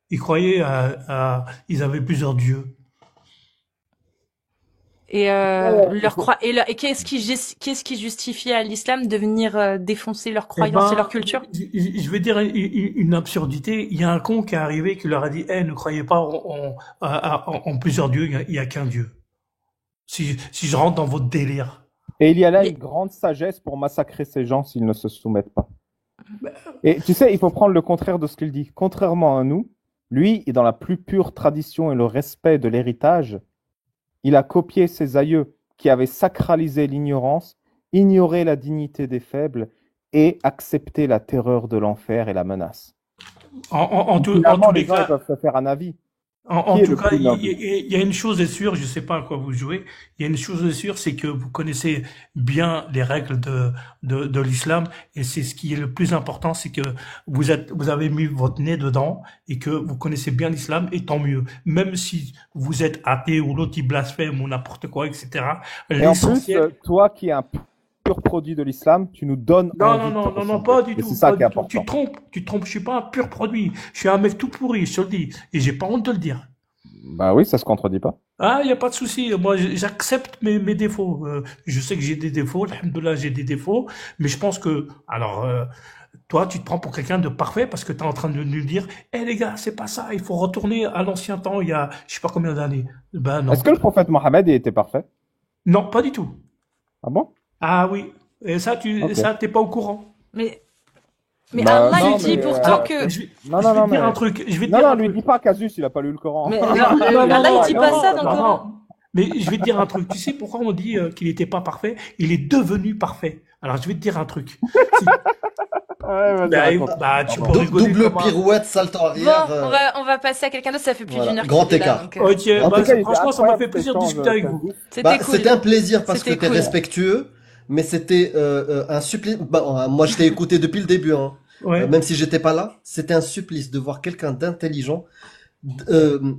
A: Ils croyaient ils avaient plusieurs dieux.
B: Et
C: Ouais,
B: et qu'est-ce qui justifiait à l'islam de venir défoncer leurs
A: Eh
B: croyances et
A: ben,
B: leur culture?
A: je vais dire une absurdité. Il y a un con qui est arrivé qui leur a dit, ne croyez pas en plusieurs dieux, il y a qu'un dieu. Si je rentre dans votre délire.
C: Et il y a là
B: Mais-
C: une grande sagesse pour massacrer ces gens s'ils ne se soumettent pas. Et tu sais, il faut prendre le contraire de ce qu'il dit. Contrairement à nous, lui est dans la plus pure tradition et le respect de l'héritage. Il a copié ses aïeux qui avaient sacralisé l'ignorance, ignoré la dignité des faibles et accepté la terreur de l'enfer et la menace.
A: En
C: Finalement,
A: tous
C: les
A: les
C: gens ils
A: cas,
C: peuvent se faire un avis.
A: en
C: Qui est
A: tout
C: le
A: cas,
C: plus
A: il
C: noble?
A: y a une chose est sûre, je sais pas à quoi vous jouez, il y a une chose est sûre, c'est que vous connaissez bien les règles de l'islam, et c'est ce qui est le plus important, c'est que vous avez mis votre nez dedans, et que vous connaissez bien l'islam, et tant mieux. Même si vous êtes athée, ou l'autre il blasphème, ou n'importe quoi, etc.
C: Et en plus,
A: L'essentiel,
C: toi qui es un pur produit de l'islam, tu nous donnes envie de te
A: non,
C: ressembler.
A: pas du
C: Et
A: tout,
C: c'est ça
A: pas
C: qui est
A: du tout. Tu
C: important.
A: te trompes, je suis pas un pur produit. Je suis un mec tout pourri, je te le dis, et j'ai pas honte de le dire.
C: Bah oui, ça se contredit pas.
A: Ah, il n'y a pas de souci. Moi, j'accepte mes défauts. Je sais que j'ai des défauts. Alhamdoulilah, j'ai des défauts. Mais je pense que, alors, toi, tu te prends pour quelqu'un de parfait parce que tu es en train de nous dire, les gars, c'est pas ça. Il faut retourner à l'ancien temps, il y a, je sais pas combien d'années. Ben non.
C: Est-ce que le prophète Mohammed il était parfait?
A: Non, pas du tout.
C: Ah bon?
A: Ah oui. Et ça,
C: Ok.
A: t'es pas au courant.
B: Mais
C: Bah,
B: Allah,
C: non,
B: il dit
C: mais,
B: pourtant
A: Alors,
B: que...
A: je vais
C: Non,
A: te
C: non,
A: dire
C: mais-
A: un truc. Je vais te
C: Non,
A: dire
C: non,
A: un
C: lui
A: truc.
C: dis pas Casus, il a pas lu le Coran.
B: Mais
A: Non,
B: Allah, il dit
C: non,
B: pas
C: non,
B: ça dans le
C: non,
B: Coran.
A: non. Mais je vais te dire un truc. Tu sais pourquoi on dit qu'il n'était pas parfait? Il est devenu parfait. Alors, je vais te dire un truc. Si-
C: Ouais, vas-y, raconte.
A: tu
C: Pardon.
A: peux rigoler
D: Double
A: comme un-
D: pirouette, salto
B: Bon,
D: arrière.
B: on va passer à quelqu'un d'autre, ça fait plus
D: Voilà,
B: d'une heure
D: grand
B: qu'il est là,
D: écart.
B: donc,
A: Ok,
C: En tout cas, il était
A: franchement, ça m'a fait
C: incroyable,
A: plaisir de
C: cet
A: discuter avec
C: échange,
A: vous.
B: c'était
D: Bah,
B: cool.
D: c'était un plaisir parce que
B: C'était
D: t'es
B: cool.
D: respectueux, mais c'était un supplice. Bah, moi, je t'ai écouté depuis le début, hein.
A: Ouais.
D: Même si j'étais pas là, c'était un supplice de voir quelqu'un d'intelligent euh,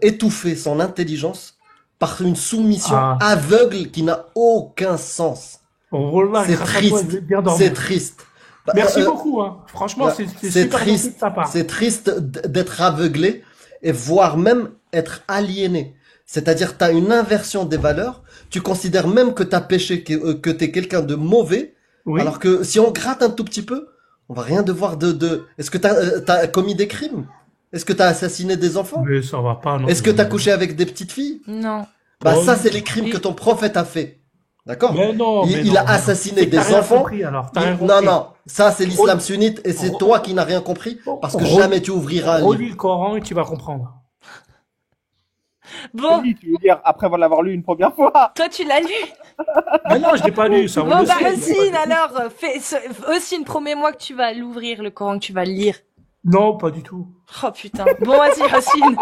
D: étouffer son intelligence par une soumission
A: Ah.
D: aveugle qui n'a aucun sens.
A: Wallah,
D: C'est
A: grâce à toi,
D: triste.
A: je vais bien dormir.
D: C'est triste. Bah,
A: Merci
D: euh,
A: beaucoup, hein. Franchement,
D: bah,
A: c'est
D: c'est
A: super gentil
D: triste.
A: de ta part.
D: C'est triste d'être aveuglé et voire même être aliéné. C'est-à-dire, tu as une inversion des valeurs. Tu considères même que tu as péché, que tu es quelqu'un de mauvais.
A: Oui.
D: Alors que si on gratte un tout petit peu, on va rien devoir de... Est-ce que tu as commis des crimes? Est-ce que tu as assassiné des enfants?
A: Mais ça va pas, non.
D: Est-ce que tu as couché avec des petites filles?
B: Non.
D: Bah
A: Oh,
D: ça, c'est les crimes
B: oui.
D: que ton prophète a fait. D'accord?
A: Mais non, mais
D: Il
A: non,
D: a
A: mais
D: assassiné
A: c'est que t'as
D: des
A: rien
D: enfants.
A: compris, alors. T'as rien
D: Non,
A: compris.
D: non, ça c'est l'islam
A: Re-
D: sunnite et c'est
A: re-
D: toi qui n'as rien compris parce que
A: re-
D: jamais tu ouvriras un livre.
A: Relis le Coran et tu vas comprendre.
B: Bon,
C: Oui, tu veux dire après l'avoir lu une première fois.
B: toi, tu l'as lu.
A: Mais non, je l'ai pas lu, ça on
B: Bon,
A: le
B: bah,
A: sait.
B: Hossein, alors, Hossein, promets-moi que tu vas l'ouvrir, le Coran, que tu vas le lire.
A: Non, pas du tout.
B: Oh, putain. Bon, vas-y, Hossein.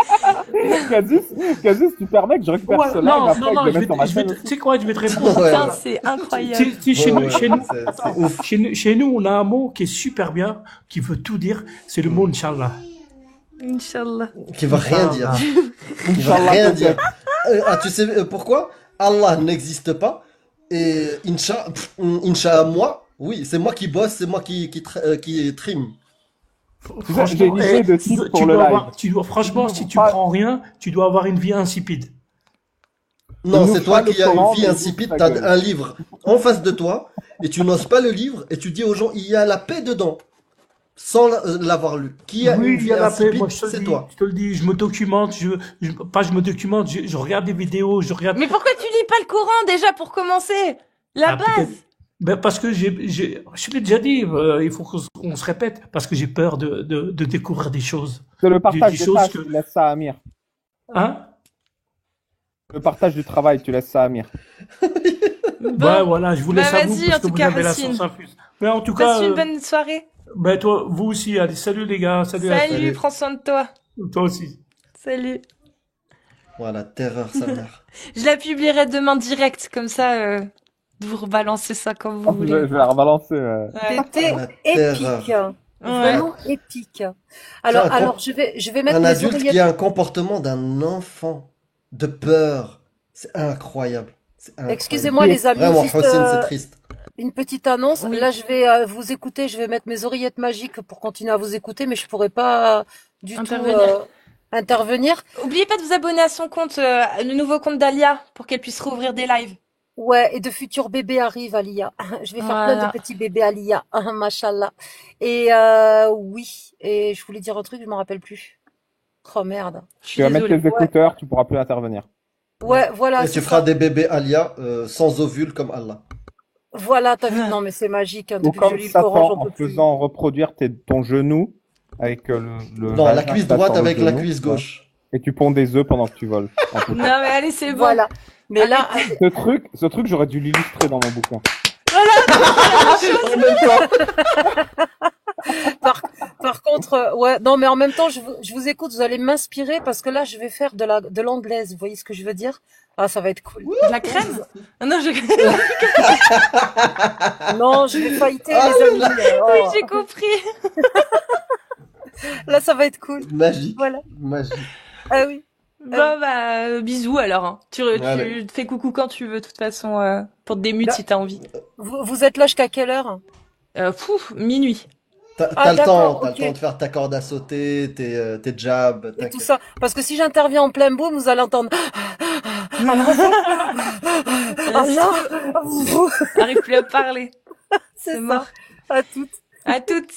C: Casus, tu permets que je récupère
A: Ouais,
C: ce live
A: non,
C: après
A: non,
C: et que
A: non,
C: je le mette sur ma chaîne
A: tu
C: aussi.
A: sais quoi, je vais te répondre.
D: Ouais,
B: Putain,
D: ouais.
B: c'est incroyable.
A: Chez nous,
D: Ouais,
A: chez nous,
D: c'est ouf.
A: chez nous, on a un mot qui est super qui veut tout dire, c'est le mot Inch'Allah.
B: Inch'Allah.
D: Qui va rien dire. Qui va
C: Inch'Allah,
D: rien
C: peut-être.
D: dire. Tu sais pourquoi? Allah n'existe pas et Incha moi, oui, c'est moi qui bosse, c'est moi qui trime.
C: Tu sais, j'ai une idée de titre pour le live.
A: Franchement, si tu
C: Pas-
A: prends rien, tu dois avoir une vie insipide.
D: Non,
C: nous
D: c'est toi
C: fera
D: qui
C: le
D: as une
C: Coran,
D: vie
C: mais
D: insipide,
C: nous,
D: t'as
C: ta gueule.
D: un livre en face de toi et tu n'oses pas le livre et tu dis aux gens il y a la paix dedans sans l'avoir lu. Qui a
A: Oui,
D: une
A: il
D: vie
A: y a la paix,
D: insipide,
A: moi je te le
D: c'est
A: dis,
D: toi.
A: je te le dis, je me documente, je me documente, je regarde des vidéos, je regarde.
B: Mais pourquoi tu lis pas le Coran, déjà, pour commencer? La
A: Ah,
B: base.
A: peut-être. Ben parce que je l'ai déjà dit, il faut qu'on se répète, parce que j'ai peur de découvrir des choses.
C: C'est le partage
A: des
C: des
A: choses
C: tâches,
A: que,
C: tu laisses ça à Amir.
A: hein?
C: Le partage du travail, tu laisses ça à Amir.
A: Ouais,
B: Bon,
A: voilà, je vous
B: bah
A: laisse à vous
B: vas-y,
A: parce
B: en
A: que
B: tout
A: vous
B: cas,
A: avez la
B: Hossein.
A: source infuse. Mais en tout
B: Passe
A: cas,
B: une bonne soirée.
A: ben toi, vous aussi, allez, salut les gars, salut à
B: Salut,
D: Salut.
B: prends soin de toi.
A: toi aussi.
B: Salut.
D: Voilà, terreur, sa mère.
B: Je la publierai demain direct, comme ça, vous rebalancez ça quand vous
C: Je
B: voulez.
C: vais la rebalancer.
B: Ouais.
E: C'était
D: La
E: épique,
D: terreur.
B: Ouais.
E: vraiment épique.
D: Tu vois,
E: Alors, je vais mettre
D: un
E: mes
D: adulte qui
E: oreillettes.
D: a un comportement d'un enfant de peur. C'est incroyable. C'est incroyable.
E: Excusez-moi les amis,
D: Vraiment,
E: juste
D: Hossein, c'est triste.
E: une petite annonce.
B: Oui.
E: Là, je vais vous écouter, je vais mettre mes oreillettes magiques pour continuer à vous écouter, mais je pourrais pas du tout
B: Intervenir.
E: intervenir.
B: Oubliez pas de vous abonner à son compte, le nouveau compte d'Alia, pour qu'elle puisse rouvrir des lives.
E: Ouais, et de futurs bébés arrivent, Alia. Je vais faire plein
B: Voilà.
E: de petits bébés Alia, machallah. Et oui, et je voulais dire un truc, je m'en rappelle plus. Oh merde.
B: Je suis
C: Tu vas mettre
B: désolée.
C: tes écouteurs, tu pourras plus intervenir.
E: Ouais, voilà,
D: Et
E: c'est
D: tu feras
E: ça.
D: des bébés Alia sans ovules comme Allah.
E: Voilà, t'as vu? Non, mais c'est magique, hein,
C: Ou
E: depuis que je
C: comme
E: lis le Coran,
C: Satan,
E: j'en
C: en
E: peux plus.
C: faisant reproduire ton genou avec le
D: Non, la
C: vagin
D: cuisse
C: qui passe
D: droite
C: sur le
D: avec la
C: genou,
D: cuisse
C: ouais.
D: gauche.
C: Et tu ponds des œufs pendant que tu voles. En tout
B: Non,
C: cas.
B: mais allez, c'est bon.
E: Voilà. Mais là,
C: Ce truc, j'aurais dû l'illustrer dans mon bouquin.
E: par contre, ouais, non, mais en même temps, je vous écoute, vous allez m'inspirer parce que là, je vais faire de l'anglaise. Vous voyez ce que je veux dire? Ah, ça va être cool.
B: De la crème? Ah non, je...
E: Non, je vais failliter,
D: Ah,
E: les amis.
B: Oui,
E: Oh.
B: j'ai compris.
E: Là, ça va être cool.
D: Magique.
E: Voilà.
D: Magique.
E: Ah oui.
B: Bon, bah, bisous alors. Hein. Tu
D: Allez.
B: te fais coucou quand tu veux, de toute façon, pour te démute
E: Là-
B: si t'as envie.
E: Vous êtes là jusqu'à quelle heure?
B: Minuit.
D: T'as
E: Ah,
D: le temps,
E: d'accord,
D: t'as
E: ok.
D: le temps de faire ta corde à sauter, tes jabs,
E: Et tout
D: t'inquiète.
E: ça. Parce que si j'interviens en plein boom, vous allez entendre. Allah,
B: Arrive plus à parler.
E: c'est
B: C'est
E: ça.
B: mort.
E: À toutes.
B: À toutes.